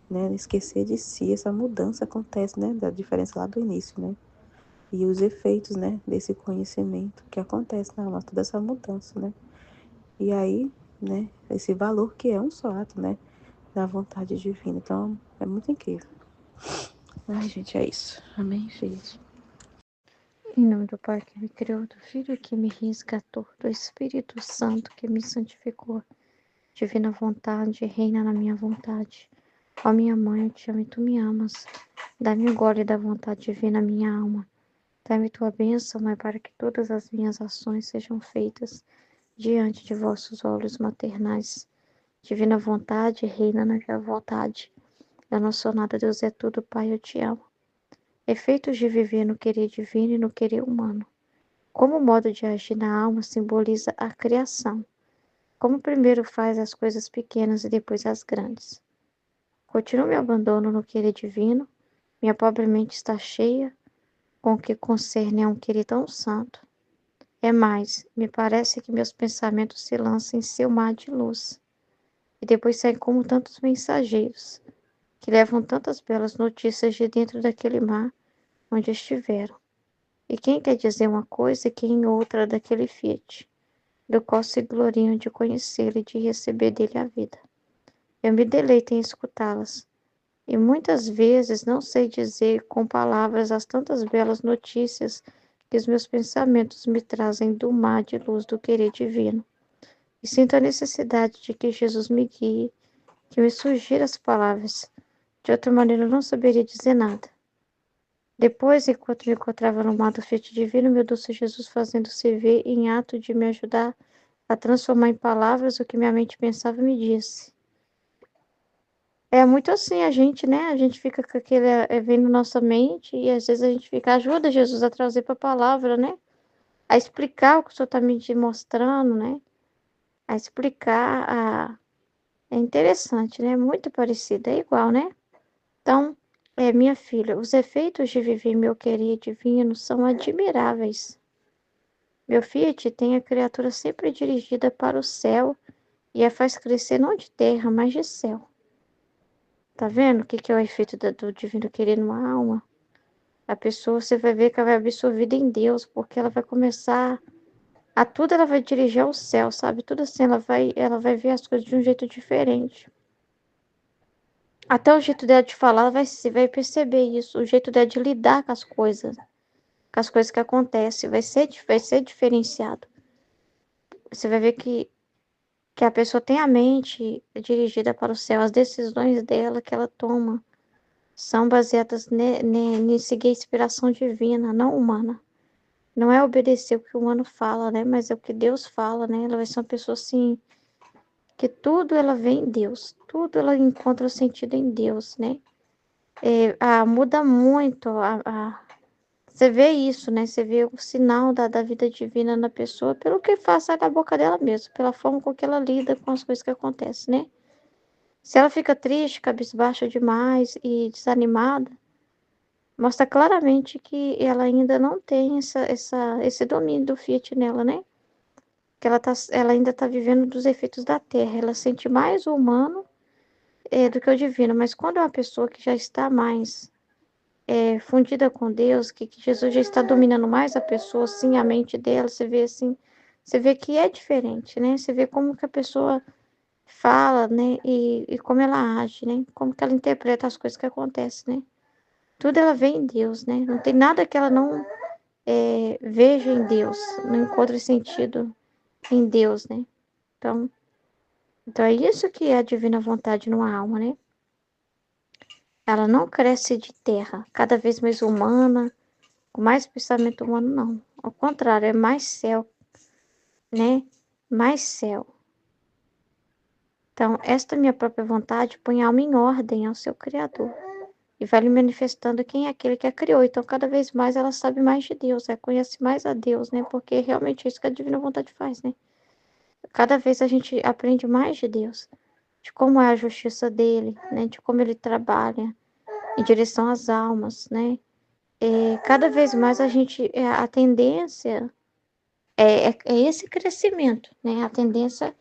né? Esquecer de si. Essa mudança acontece, né? Da diferença lá do início, né? E os efeitos, né? Desse conhecimento que acontece na alma. Toda essa mudança, né? E aí, né? Esse valor que é um só ato, né? Da vontade divina. Então, é muito incrível. Ai, gente, é isso. Amém, gente. Em nome do Pai que me criou, do Filho que me resgatou, do Espírito Santo que me santificou. Divina vontade, reina na minha vontade. Ó minha mãe, eu te amo e tu me amas. Dá-me o gole da vontade divina à minha alma. Dá-me tua bênção, Mãe, para que todas as minhas ações sejam feitas diante de vossos olhos maternais. Divina vontade, reina na minha vontade. Eu não sou nada, Deus é tudo, Pai, eu te amo. Efeitos de viver no querer divino e no querer humano. Como o modo de agir na alma simboliza a criação. Como primeiro faz as coisas pequenas e depois as grandes. Continuo meu abandono no querer divino. Minha pobre mente está cheia com o que concerne a um querer tão santo. É mais, me parece que meus pensamentos se lançam em seu mar de luz. E depois saem como tantos mensageiros, que levam tantas belas notícias de dentro daquele mar onde estiveram. E quem quer dizer uma coisa e quem outra daquele Fiat, do qual se gloriam de conhecê-lo e de receber dele a vida. Eu me deleito em escutá-las, e muitas vezes não sei dizer com palavras as tantas belas notícias que os meus pensamentos me trazem do mar de luz do querer divino. E sinto a necessidade de que Jesus me guie, que me sugira as palavras. De outra maneira, eu não saberia dizer nada. Depois, enquanto me encontrava no mar do Fiat divino, meu doce Jesus fazendo-se ver em ato de me ajudar a transformar em palavras o que minha mente pensava me disse. É muito assim a gente, né? A gente fica com aquele vem na nossa mente e às vezes a gente fica, ajuda Jesus a trazer para a palavra, né? A explicar o que o Senhor está me mostrando, né? A explicar, é interessante, né? Muito parecido, é igual, né? Então, minha filha, os efeitos de viver meu querer divino são admiráveis. Meu Fiat tem a criatura sempre dirigida para o céu e a faz crescer não de terra, mas de céu. Tá vendo o que é o efeito do divino querer numa alma? A pessoa, você vai ver que ela vai absorvida em Deus, porque ela vai começar a tudo, ela vai dirigir ao céu, sabe? Tudo assim, ela vai ver as coisas de um jeito diferente. Até o jeito dela de falar, ela vai perceber isso, o jeito dela de lidar com as coisas que acontecem, vai ser diferenciado. Você vai ver que a pessoa tem a mente dirigida para o céu, as decisões dela que ela toma são baseadas em seguir a inspiração divina, não humana. Não é obedecer o que o humano fala, né? Mas é o que Deus fala, né? Ela vai ser uma pessoa assim, que tudo ela vê em Deus, tudo ela encontra sentido em Deus, né? Muda muito, você vê isso, né? Você vê o sinal da vida divina na pessoa pelo que faz sai da boca dela mesmo, pela forma com que ela lida com as coisas que acontecem, né? Se ela fica triste, cabisbaixa demais e desanimada, mostra claramente que ela ainda não tem esse domínio do Fiat nela, né? Que ela ainda está vivendo dos efeitos da terra. Ela sente mais o humano do que o divino. Mas quando é uma pessoa que já está mais fundida com Deus, que Jesus já está dominando mais a pessoa, sim, a mente dela, você vê assim, você vê que é diferente, né? Você vê como que a pessoa fala, né? E como ela age, né? Como que ela interpreta as coisas que acontecem, né? Tudo ela vê em Deus, né? Não tem nada que ela não veja em Deus, não encontre sentido em Deus, né? Então é isso que é a divina vontade numa alma, né? Ela não cresce de terra, cada vez mais humana, com mais pensamento humano, não. Ao contrário, é mais céu, né? Mais céu. Então, esta minha própria vontade põe a alma em ordem ao seu Criador. E vai lhe manifestando quem é aquele que a criou. Então, cada vez mais ela sabe mais de Deus, conhece mais a Deus, né? Porque realmente é isso que a divina vontade faz, né? Cada vez a gente aprende mais de Deus, de como é a justiça dele, né? De como ele trabalha em direção às almas, né? Cada vez mais a tendência é esse crescimento, né? A tendência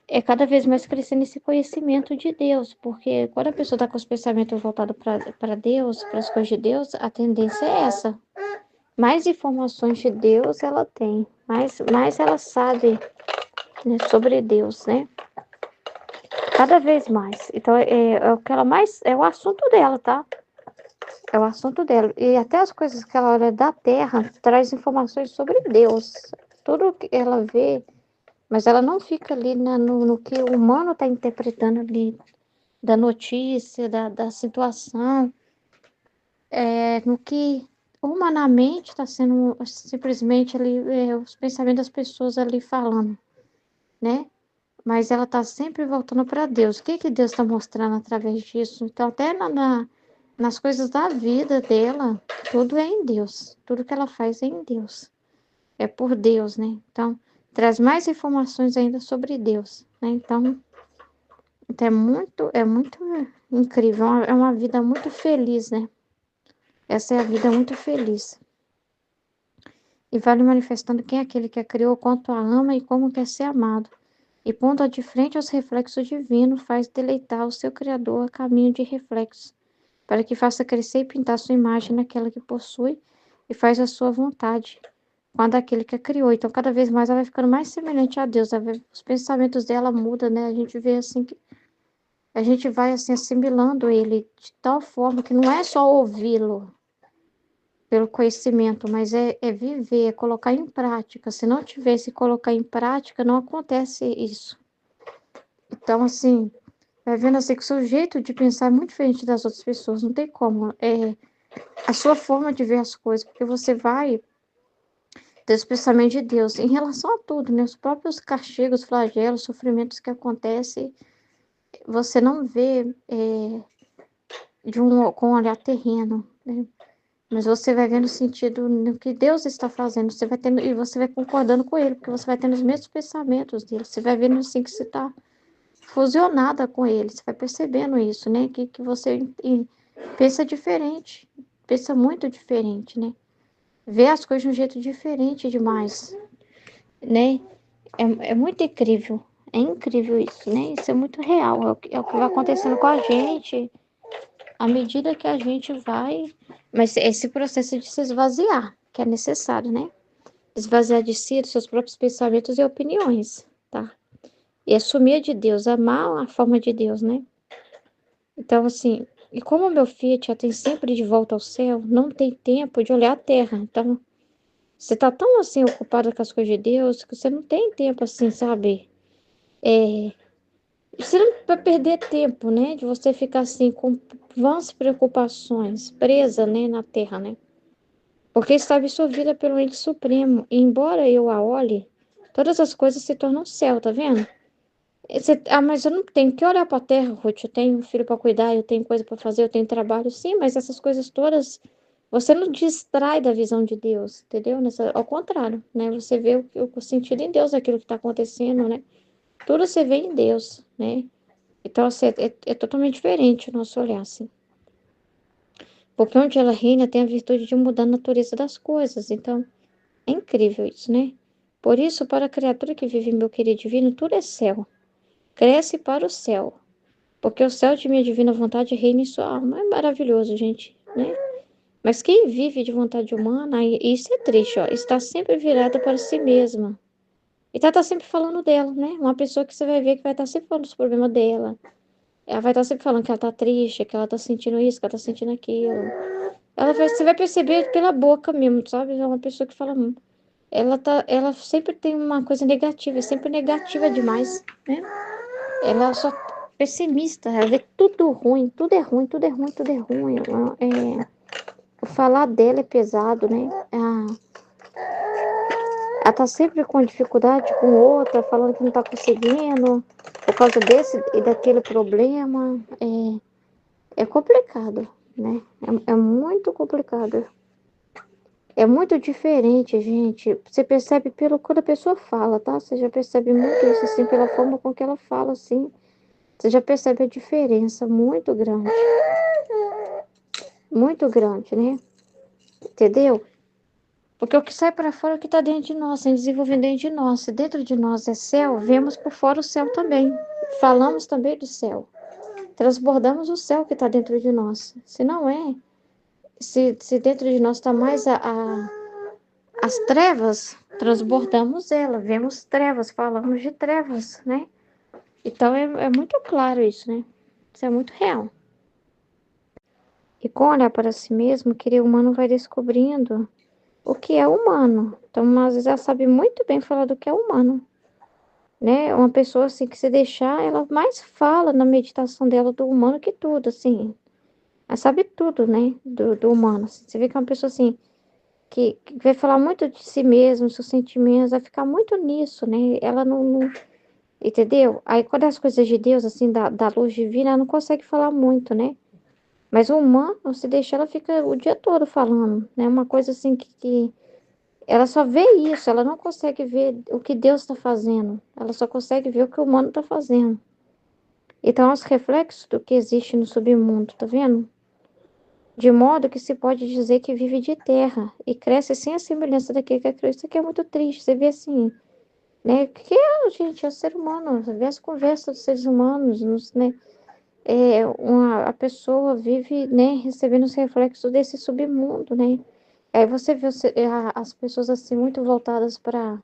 é cada vez mais crescer nesse conhecimento de Deus, porque quando a pessoa está com os pensamentos voltados para Deus, para as coisas de Deus, a tendência é essa. Mais informações de Deus ela tem, mais ela sabe, né, sobre Deus, né? Cada vez mais. Então, é o que ela mais. É o assunto dela, tá? É o assunto dela. E até as coisas que ela olha da Terra traz informações sobre Deus. Tudo que ela vê, mas ela não fica ali no que o humano está interpretando ali, da notícia, da situação, no que humanamente está sendo simplesmente ali, os pensamentos das pessoas ali falando, né? Mas ela está sempre voltando para Deus. O que que Deus está mostrando através disso? Então, até nas coisas da vida dela, tudo é em Deus. Tudo que ela faz é em Deus. É por Deus, né? Então, traz mais informações ainda sobre Deus, né? Então é muito incrível. É uma vida muito feliz, né? Essa é a vida muito feliz. E vai lhe manifestando quem é aquele que a criou, quanto a ama e como quer ser amado. E pondo-a de frente aos reflexos divinos, faz deleitar o seu Criador a caminho de reflexos, para que faça crescer e pintar sua imagem naquela que possui e faz a sua vontade, com a daquele que a criou. Então, cada vez mais ela vai ficando mais semelhante a Deus. Os pensamentos dela mudam, né? A gente vê assim que a gente vai assim assimilando ele de tal forma que não é só ouvi-lo pelo conhecimento, mas é viver, é colocar em prática. Se não tivesse colocar em prática, não acontece isso. Então, assim, vai vendo assim que o seu jeito de pensar é muito diferente das outras pessoas, não tem como. É a sua forma de ver as coisas, porque você vai ter os pensamentos de Deus em relação a tudo, né? Os próprios castigos, flagelos, sofrimentos que acontecem, você não vê com um olhar terreno, né? Mas você vai vendo o sentido no que Deus está fazendo, você vai tendo, e você vai concordando com ele, porque você vai tendo os mesmos pensamentos dele, você vai vendo assim que você está fusionada com ele, você vai percebendo isso, né? Que você pensa diferente, pensa muito diferente, né? Vê as coisas de um jeito diferente demais, né? É muito incrível, é incrível isso, né? Isso é muito real, é o que vai acontecendo com a gente, à medida que a gente vai. Mas esse processo de se esvaziar, que é necessário, né? Esvaziar de si, dos seus próprios pensamentos e opiniões, tá? E assumir a de Deus, amar a forma de Deus, né? Então, assim, e como meu filho já tem sempre de volta ao céu, não tem tempo de olhar a terra. Então, você tá tão assim ocupada com as coisas de Deus que você não tem tempo, assim, sabe? Você não vai perder tempo, né? De você ficar assim com vãs preocupações, presa, né, na terra, né? Porque está absorvida pelo ente supremo. E embora eu a olhe, todas as coisas se tornam céu, tá vendo? Mas eu não tenho que olhar para a terra, Ruth. Eu tenho um filho para cuidar, eu tenho coisa para fazer, eu tenho trabalho. Sim, mas essas coisas todas, você não distrai da visão de Deus, entendeu? Ao contrário, né? Você vê o sentido em Deus daquilo que está acontecendo, né? Tudo você vê em Deus, né? Então, assim, é totalmente diferente o nosso olhar, assim. Porque onde ela reina tem a virtude de mudar a natureza das coisas. Então, é incrível isso, né? Por isso, para a criatura que vive em meu querido divino, tudo é céu. Cresce para o céu. Porque o céu de minha divina vontade reina em sua alma. É maravilhoso, gente, né? Mas quem vive de vontade humana, isso é triste, ó, está sempre virada para si mesma. E tá sempre falando dela, né? Uma pessoa que você vai ver que vai estar sempre falando dos problemas dela. Ela vai estar sempre falando que ela tá triste, que ela tá sentindo isso, que ela tá sentindo aquilo. Você vai perceber pela boca mesmo, sabe? É uma pessoa que fala muito. Ela sempre tem uma coisa negativa, é sempre negativa demais, né? Ela só pessimista, ela vê tudo ruim, tudo é ruim, tudo é ruim, tudo é ruim. O falar dela é pesado, né? Ela tá sempre com dificuldade com outra, falando que não tá conseguindo, por causa desse e daquele problema. É complicado, né? É muito complicado. É muito diferente, gente. Você percebe pelo quando a pessoa fala, tá? Você já percebe muito isso, assim, pela forma com que ela fala, assim. Você já percebe a diferença muito grande, né? Entendeu? Porque o que sai para fora é o que está dentro de nós, se desenvolvendo dentro de nós. Se dentro de nós é céu, vemos por fora o céu também. Falamos também do céu. Transbordamos o céu que está dentro de nós. Se não é, se dentro de nós está mais as trevas, transbordamos ela, vemos trevas, falamos de trevas, né? Então é muito claro isso, né? Isso é muito real. E com olhar para si mesmo, querer humano vai descobrindo o que é humano. Então, às vezes, ela sabe muito bem falar do que é humano, né? Uma pessoa, assim, que se deixar, ela mais fala na meditação dela do humano que tudo, assim. Ela sabe tudo, né? Do humano. Assim. Você vê que é uma pessoa, assim, que vai falar muito de si mesmo, seus sentimentos, vai ficar muito nisso, né? Ela não entendeu? Aí, quando as coisas de Deus, assim, da luz divina, ela não consegue falar muito, né? Mas o humano, se deixar, ela fica o dia todo falando, né? Uma coisa assim que ela só vê isso, ela não consegue ver o que Deus está fazendo. Ela só consegue ver o que o humano está fazendo. Então, os reflexos do que existe no submundo, tá vendo? De modo que se pode dizer que vive de terra e cresce sem a semelhança daquele que é Cristo. Isso aqui é muito triste. Você vê assim, né? O que é, gente? É o ser humano. Você vê as conversas dos seres humanos, né? A pessoa vive, né, recebendo os reflexos desse submundo, né? Aí você vê as pessoas assim muito voltadas para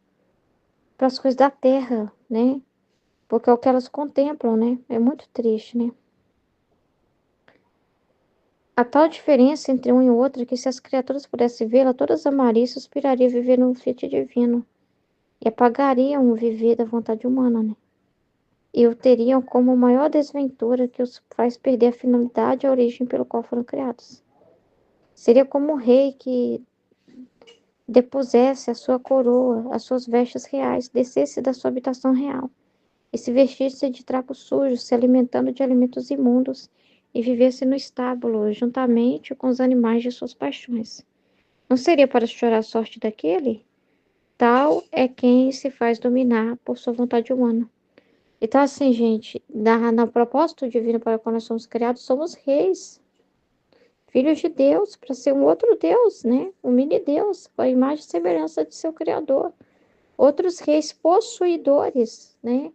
as coisas da terra, né? Porque é o que elas contemplam, né? É muito triste, né? A tal diferença entre um e o outro é que se as criaturas pudessem vê-la, todas amariam e suspirariam a viver no fiat divino e apagariam o viver da vontade humana, né? E o teriam como maior desventura que os faz perder a finalidade e a origem pelo qual foram criados. Seria como um rei que depusesse a sua coroa, as suas vestes reais, descesse da sua habitação real e se vestisse de trapos sujos, se alimentando de alimentos imundos e vivesse no estábulo, juntamente com os animais de suas paixões. Não seria para chorar a sorte daquele? Tal é quem se faz dominar por sua vontade humana. Então, assim, gente, no propósito divino para o qual nós somos criados, somos reis, filhos de Deus, para ser um outro Deus, né? Um mini-Deus, com a imagem e semelhança de seu Criador. Outros reis possuidores, né?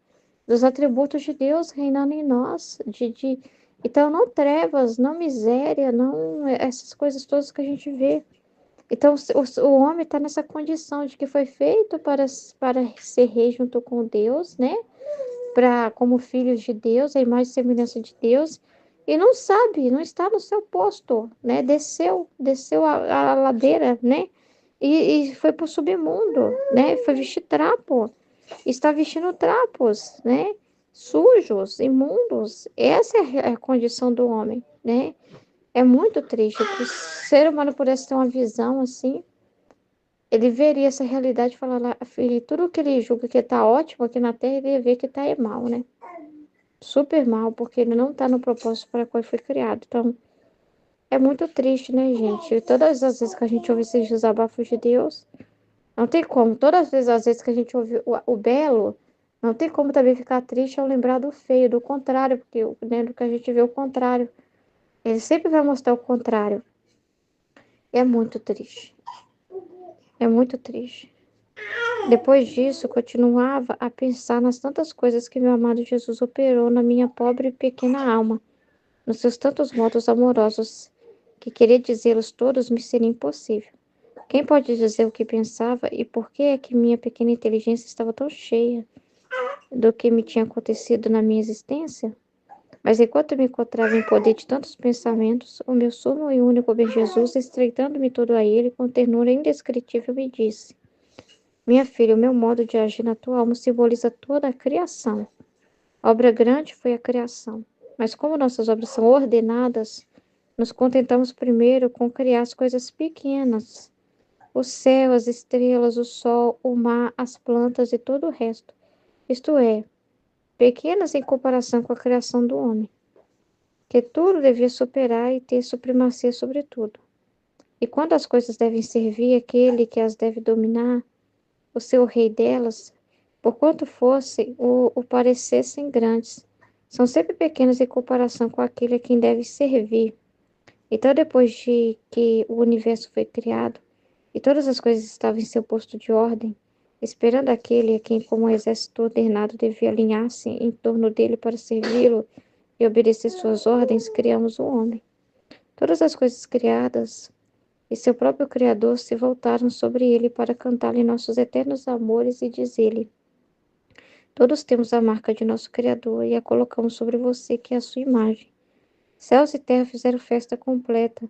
Dos atributos de Deus reinando em nós. Então, não trevas, não miséria, não essas coisas todas que a gente vê. Então, o homem está nessa condição de que foi feito para ser rei junto com Deus, né? Como filhos de Deus, a imagem e semelhança de Deus, e não sabe, não está no seu posto, né? Desceu a ladeira, né? E foi para o submundo, né? Foi vestir trapo, está vestindo trapos, né? Sujos, imundos. Essa é a condição do homem, né? É muito triste que o ser humano pudesse ter uma visão assim, ele veria essa realidade e falar lá, filho, tudo que ele julga que está ótimo aqui na Terra, ele ia ver que está mal, né? Super mal, porque ele não está no propósito para o qual foi criado. Então, é muito triste, né, gente? E todas as vezes que a gente ouve esses desabafos de Deus, não tem como. Todas as vezes que a gente ouve o belo, não tem como também ficar triste ao lembrar do feio, do contrário, porque né, do que a gente vê o contrário. Ele sempre vai mostrar o contrário. É muito triste. É muito triste. Depois disso, continuava a pensar nas tantas coisas que meu amado Jesus operou na minha pobre e pequena alma, nos seus tantos modos amorosos, que querer dizê-los todos me seria impossível. Quem pode dizer o que pensava e por que é que minha pequena inteligência estava tão cheia do que me tinha acontecido na minha existência? Mas enquanto me encontrava em poder de tantos pensamentos, o meu sumo e único bem Jesus, estreitando-me todo a ele, com ternura indescritível, me disse: Minha filha, o meu modo de agir na tua alma simboliza toda a criação. A obra grande foi a criação. Mas como nossas obras são ordenadas, nos contentamos primeiro com criar as coisas pequenas, o céu, as estrelas, o sol, o mar, as plantas e todo o resto. Isto é, pequenas em comparação com a criação do homem, que tudo devia superar e ter supremacia sobre tudo. E quando as coisas devem servir aquele que as deve dominar, o seu rei delas, por quanto fossem o parecessem grandes, são sempre pequenas em comparação com aquele a quem deve servir. Então, depois de que o universo foi criado e todas as coisas estavam em seu posto de ordem, esperando aquele a quem, como um exército ordenado, devia alinhar-se em torno dele para servi-lo e obedecer suas ordens, criamos o homem. Todas as coisas criadas e seu próprio Criador se voltaram sobre ele para cantar-lhe nossos eternos amores e dizer-lhe: Todos temos a marca de nosso Criador e a colocamos sobre você, que é a sua imagem. Céus e terra fizeram festa completa,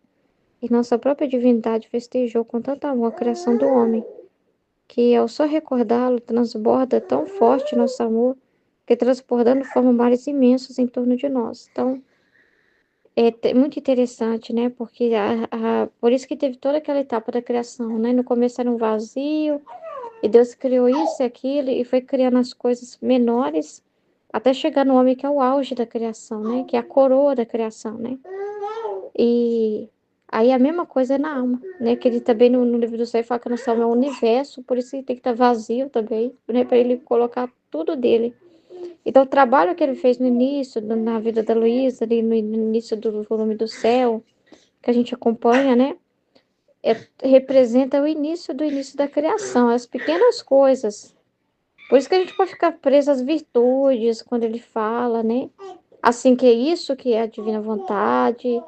e nossa própria divindade festejou com tanto amor a criação do homem, que ao só recordá-lo transborda tão forte nosso amor, que transbordando forma mares imensos em torno de nós. Então, muito interessante, né? Porque por isso que teve toda aquela etapa da criação, né? No começo era um vazio, e Deus criou isso e aquilo, e foi criando as coisas menores, até chegar no homem que é o auge da criação, né? Que é a coroa da criação, né? E aí a mesma coisa é na alma, né? Que ele também no livro do céu fala que a nossa alma é o universo, por isso ele tem que estar vazio também, né? Para ele colocar tudo dele. Então, o trabalho que ele fez no início, na vida da Luísa, ali no início do volume do céu, que a gente acompanha, né? Representa o início do início da criação, as pequenas coisas. Por isso que a gente pode ficar preso às virtudes, quando ele fala, né? Assim que é isso que é a divina vontade,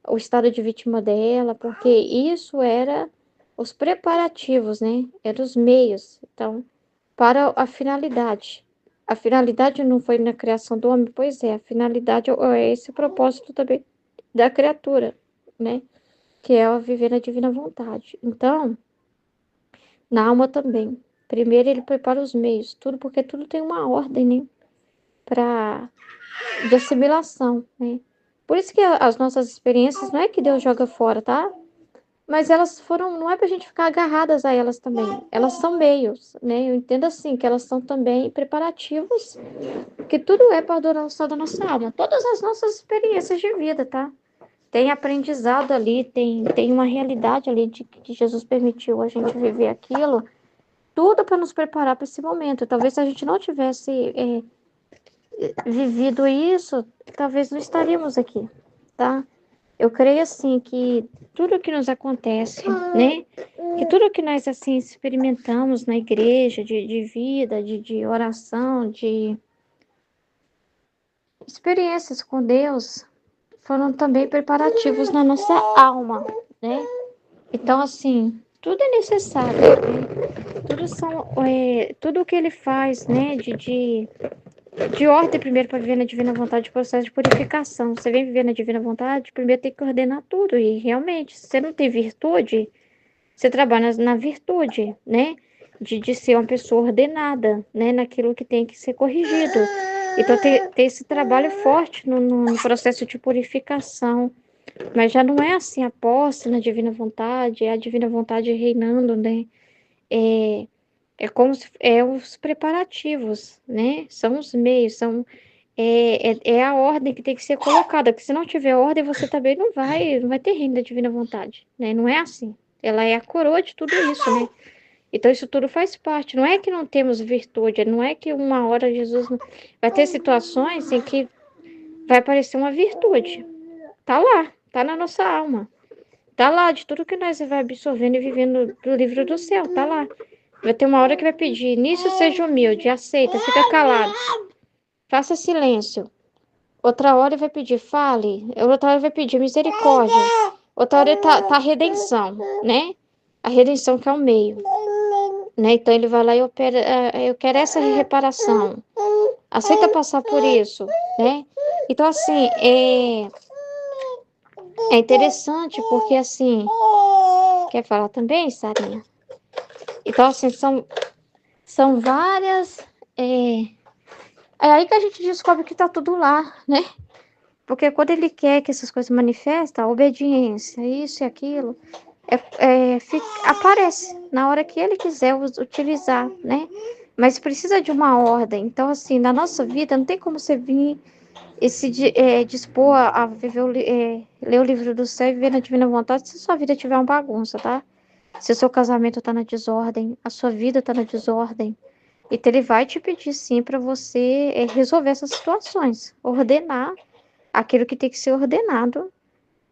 o estado de vítima dela, porque isso era os preparativos, né? Eram os meios. Então, para a finalidade. A finalidade não foi na criação do homem, pois é, a finalidade é esse propósito também da criatura, né? Que é o viver na divina vontade. Então, na alma também. Primeiro ele prepara os meios, tudo porque tudo tem uma ordem, né? De assimilação, né? Por isso que as nossas experiências não é que Deus joga fora, tá? Mas elas foram, não é pra gente ficar agarradas a elas também. Elas são meios, né? Eu entendo assim, que elas são também preparativos, que tudo é para a adoração da nossa alma. Todas as nossas experiências de vida, tá? Tem aprendizado ali, tem uma realidade ali de que Jesus permitiu a gente viver aquilo, tudo para nos preparar para esse momento. Talvez se a gente não tivesse vivido isso, talvez não estaríamos aqui, tá? Eu creio assim que tudo que nos acontece, né? Que tudo que nós assim experimentamos na igreja, de vida, de oração, de experiências com Deus, foram também preparativos na nossa alma, né? Então, assim, tudo é necessário, né? Tudo que ele faz, né? De ordem primeiro para viver na divina vontade, de processo de purificação. Você vem viver na divina vontade, primeiro tem que ordenar tudo. E realmente, se você não tem virtude, você trabalha na virtude, né? De ser uma pessoa ordenada, né? Naquilo que tem que ser corrigido. Então, tem esse trabalho forte no processo de purificação. Mas já não é assim a posse na divina vontade, é a divina vontade reinando, né? É, é como se, é os preparativos, né? São os meios, é a ordem que tem que ser colocada, porque se não tiver ordem, você também não vai ter reino da divina vontade, né? Não é assim. Ela é a coroa de tudo isso, né? Então, isso tudo faz parte. Não é que não temos virtude, não é que uma hora Jesus vai ter situações em que vai aparecer uma virtude. Tá lá, tá na nossa alma. Tá lá, de tudo que nós vai absorvendo e vivendo do livro do céu, tá lá. Vai ter uma hora que vai pedir, nisso seja humilde, aceita, fica calado, faça silêncio. Outra hora ele vai pedir, fale. Outra hora ele vai pedir misericórdia. Outra hora tá a redenção, né? A redenção que é o meio, né? Então ele vai lá e opera, eu quero essa reparação. Aceita passar por isso, né? Então, assim, é interessante porque, assim, quer falar também, Sarinha? Então, assim, são várias. É aí que a gente descobre que tá tudo lá, né? Porque quando ele quer que essas coisas manifestem, a obediência, isso e aquilo, aparece na hora que ele quiser utilizar, né? Mas precisa de uma ordem. Então, assim, na nossa vida, não tem como você vir e se dispor a viver ler o livro do céu e viver na divina vontade se sua vida tiver uma bagunça, tá? Se o seu casamento tá na desordem, a sua vida tá na desordem. Então, ele vai te pedir, sim, para você resolver essas situações, ordenar aquilo que tem que ser ordenado,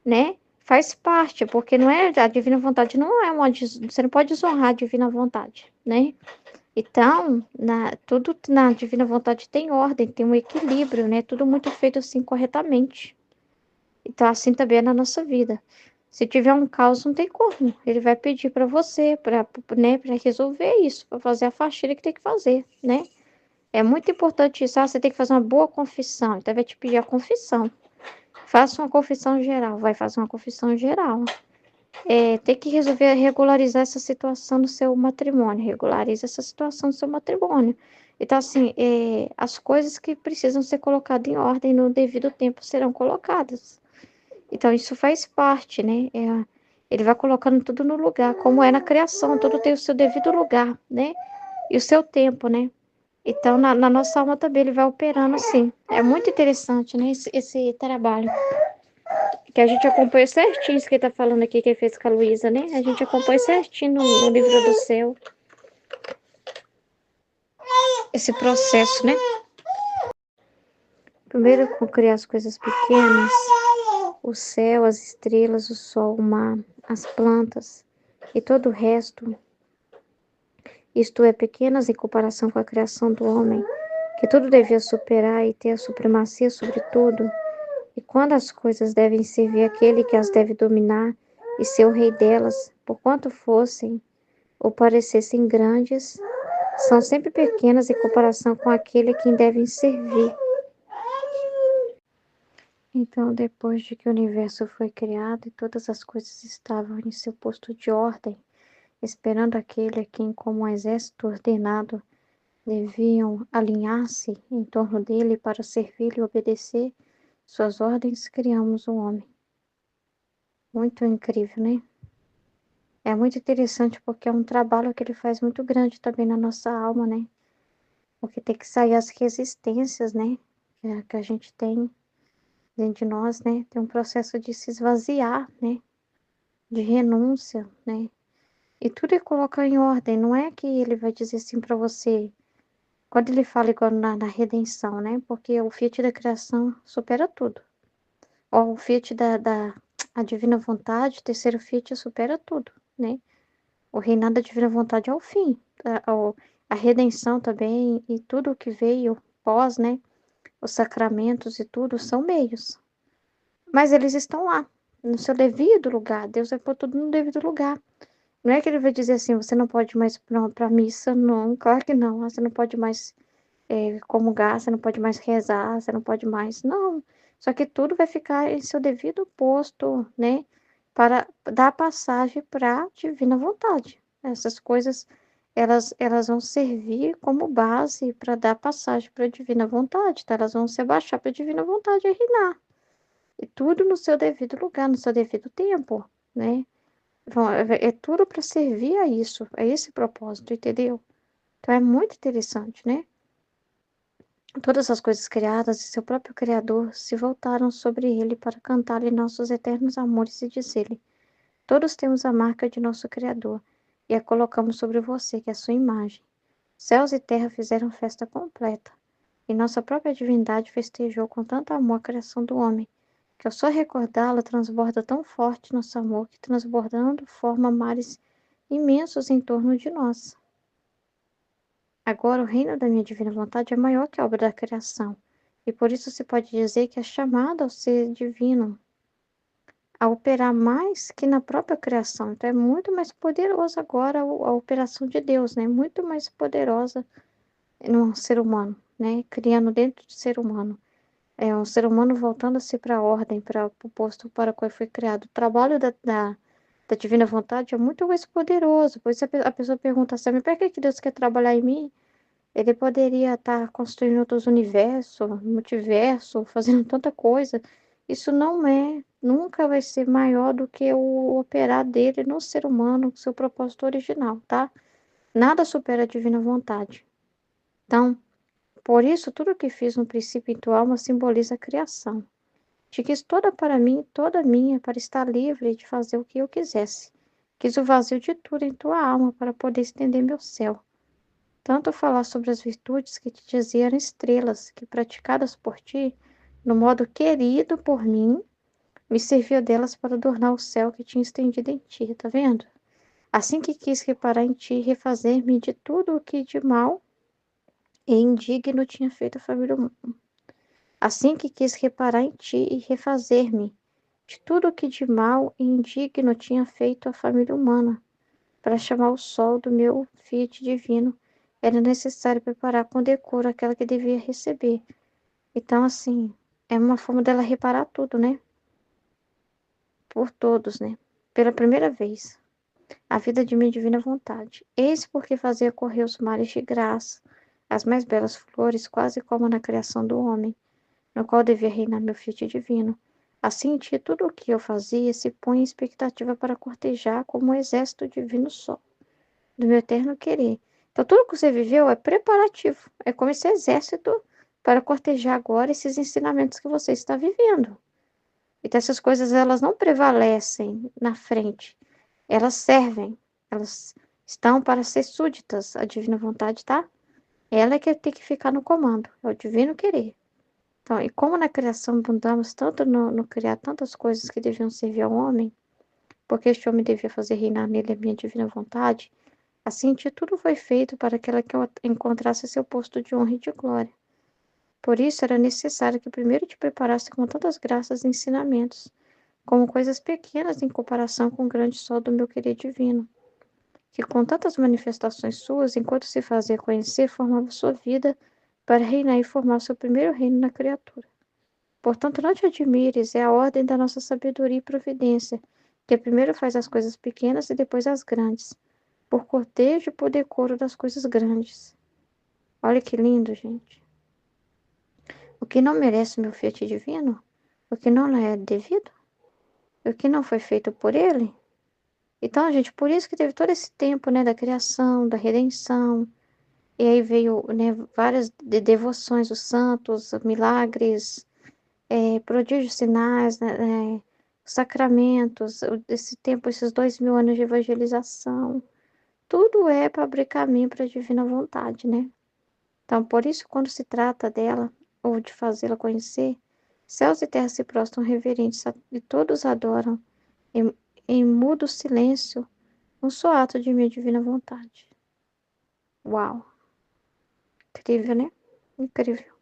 né? Faz parte, porque não é a divina vontade, não é você não pode desonrar a divina vontade, né? Então, tudo na divina vontade tem ordem, tem um equilíbrio, né? Tudo muito feito assim corretamente. Então, assim também é na nossa vida. Se tiver um caos, não tem como. Ele vai pedir para você, né, para resolver isso, para fazer a faxina que tem que fazer, né? É muito importante isso. Você tem que fazer uma boa confissão. Então, vai te pedir a confissão. Faça uma confissão geral. Vai fazer uma confissão geral. Tem que resolver regularizar essa situação no seu matrimônio. Regularize essa situação no seu matrimônio. Então, assim, as coisas que precisam ser colocadas em ordem no devido tempo serão colocadas. Então, isso faz parte, né? Ele vai colocando tudo no lugar, como é na criação, tudo tem o seu devido lugar, né? E o seu tempo, né? Então, na nossa alma também ele vai operando assim. É muito interessante, né? Esse trabalho. Que a gente acompanha certinho isso que ele tá falando aqui, que ele fez com a Luísa, né? A gente acompanha certinho no livro do céu. Esse processo, né? Primeiro, com criar as coisas pequenas, o céu, as estrelas, o sol, o mar, as plantas e todo o resto. Isto é, pequenas em comparação com a criação do homem, que tudo devia superar e ter a supremacia sobre tudo. E quando as coisas devem servir àquele que as deve dominar e ser o rei delas, por quanto fossem ou parecessem grandes, são sempre pequenas em comparação com aquele a quem devem servir. Então, depois de que o universo foi criado e todas as coisas estavam em seu posto de ordem, esperando aquele a quem, como um exército ordenado, deviam alinhar-se em torno dele para servir e obedecer suas ordens, criamos o homem. Muito incrível, né? É muito interessante porque é um trabalho que ele faz muito grande também na nossa alma, né? Porque tem que sair as resistências, né? Que a gente tem dentro de nós, né? Tem um processo de se esvaziar, né? De renúncia, né? E tudo ele coloca em ordem. Não é que ele vai dizer assim para você, quando ele fala igual na redenção, né? Porque o fiat da criação supera tudo. Ó, o fiat a divina vontade, o terceiro fiat supera tudo, né? O reinado da divina vontade é o fim. A redenção também e tudo o que veio pós, né? Os sacramentos e tudo são meios. Mas eles estão lá, no seu devido lugar. Deus vai pôr tudo no devido lugar. Não é que ele vai dizer assim, você não pode mais para a missa, não. Claro que não. Você não pode mais comungar, você não pode mais rezar, você não pode mais. Não. Só que tudo vai ficar em seu devido posto, né? Para dar passagem para a divina vontade. Essas coisas, elas vão servir como base para dar passagem para a divina vontade, tá? Elas vão se abaixar para a divina vontade e reinar. E tudo no seu devido lugar, no seu devido tempo, né? Então, é tudo para servir a isso, a esse propósito, entendeu? Então é muito interessante, né? Todas as coisas criadas e seu próprio Criador se voltaram sobre ele para cantar-lhe nossos eternos amores e dizer-lhe: todos temos a marca de nosso Criador e a colocamos sobre você, que é a sua imagem. Céus e terra fizeram festa completa, e nossa própria divindade festejou com tanto amor a criação do homem, que ao só recordá-la transborda tão forte nosso amor que, transbordando, forma mares imensos em torno de nós. Agora, o reino da minha divina vontade é maior que a obra da criação, e por isso se pode dizer que é chamado ao ser divino a operar mais que na própria criação. Então, é muito mais poderoso agora a operação de Deus, né? Muito mais poderosa no ser humano, né? Criando dentro do ser humano. É um ser humano voltando-se para a ordem, para o posto para o qual foi criado. O trabalho da divina vontade é muito mais poderoso. Por isso a pessoa pergunta assim, mas para que Deus quer trabalhar em mim? Ele poderia estar construindo outros universos, multiverso, fazendo tanta coisa. Isso não nunca vai ser maior do que o operar dele no ser humano, seu propósito original, tá? Nada supera a divina vontade. Então, por isso, tudo que fiz no princípio em tua alma simboliza a criação. Te quis toda para mim, toda minha, para estar livre de fazer o que eu quisesse. Quis o vazio de tudo em tua alma para poder estender meu céu. Tanto falar sobre as virtudes que te diziam estrelas, que praticadas por ti, no modo querido por mim, me servia delas para adornar o céu que tinha estendido em ti, tá vendo? Assim que quis reparar em ti e refazer-me de tudo o que de mal e indigno tinha feito a família humana. Assim que quis reparar em ti e refazer-me de tudo o que de mal e indigno tinha feito a família humana, para chamar o sol do meu fiat divino, era necessário preparar com decoro aquela que devia receber. Então, assim, é uma forma dela reparar tudo, né? por todos, né? Pela primeira vez, a vida de minha divina vontade. Eis porque fazia correr os mares de graça, as mais belas flores, quase como na criação do homem, no qual devia reinar meu fiat divino. Assim, em ti, tudo o que eu fazia se põe em expectativa para cortejar como um exército divino só, do meu eterno querer. Então, tudo que você viveu é preparativo, é como esse exército para cortejar agora esses ensinamentos que você está vivendo. Então, essas coisas, elas não prevalecem na frente, elas servem, elas estão para ser súditas à divina vontade, tá? Ela é que tem que ficar no comando, é o divino querer. Então, e como na criação abundamos tanto no criar tantas coisas que deviam servir ao homem, porque este homem devia fazer reinar nele a minha divina vontade, assim de tudo foi feito para que ela encontrasse seu posto de honra e de glória. Por isso era necessário que primeiro te preparasse com tantas graças e ensinamentos, como coisas pequenas em comparação com o grande sol do meu querer divino, que com tantas manifestações suas, enquanto se fazia conhecer, formava sua vida para reinar e formar seu primeiro reino na criatura. Portanto, não te admires, é a ordem da nossa sabedoria e providência, que primeiro faz as coisas pequenas e depois as grandes, por cortejo e por decoro das coisas grandes. Olha que lindo, gente. O que não merece meu fiat divino, o que não lhe é devido, o que não foi feito por ele. Então, gente, por isso que teve todo esse tempo, né, da criação, da redenção, e aí veio, né, várias devoções, os santos, milagres, prodígios, sinais, né, sacramentos, esse tempo, esses 2000 anos de evangelização, tudo é para abrir caminho para a divina vontade, né? Então, por isso, quando se trata dela, ou de fazê-la conhecer, céus e terra se prostram reverentes e todos adoram, em, em mudo silêncio, um só ato de minha divina vontade. Uau! Incrível, né? Incrível.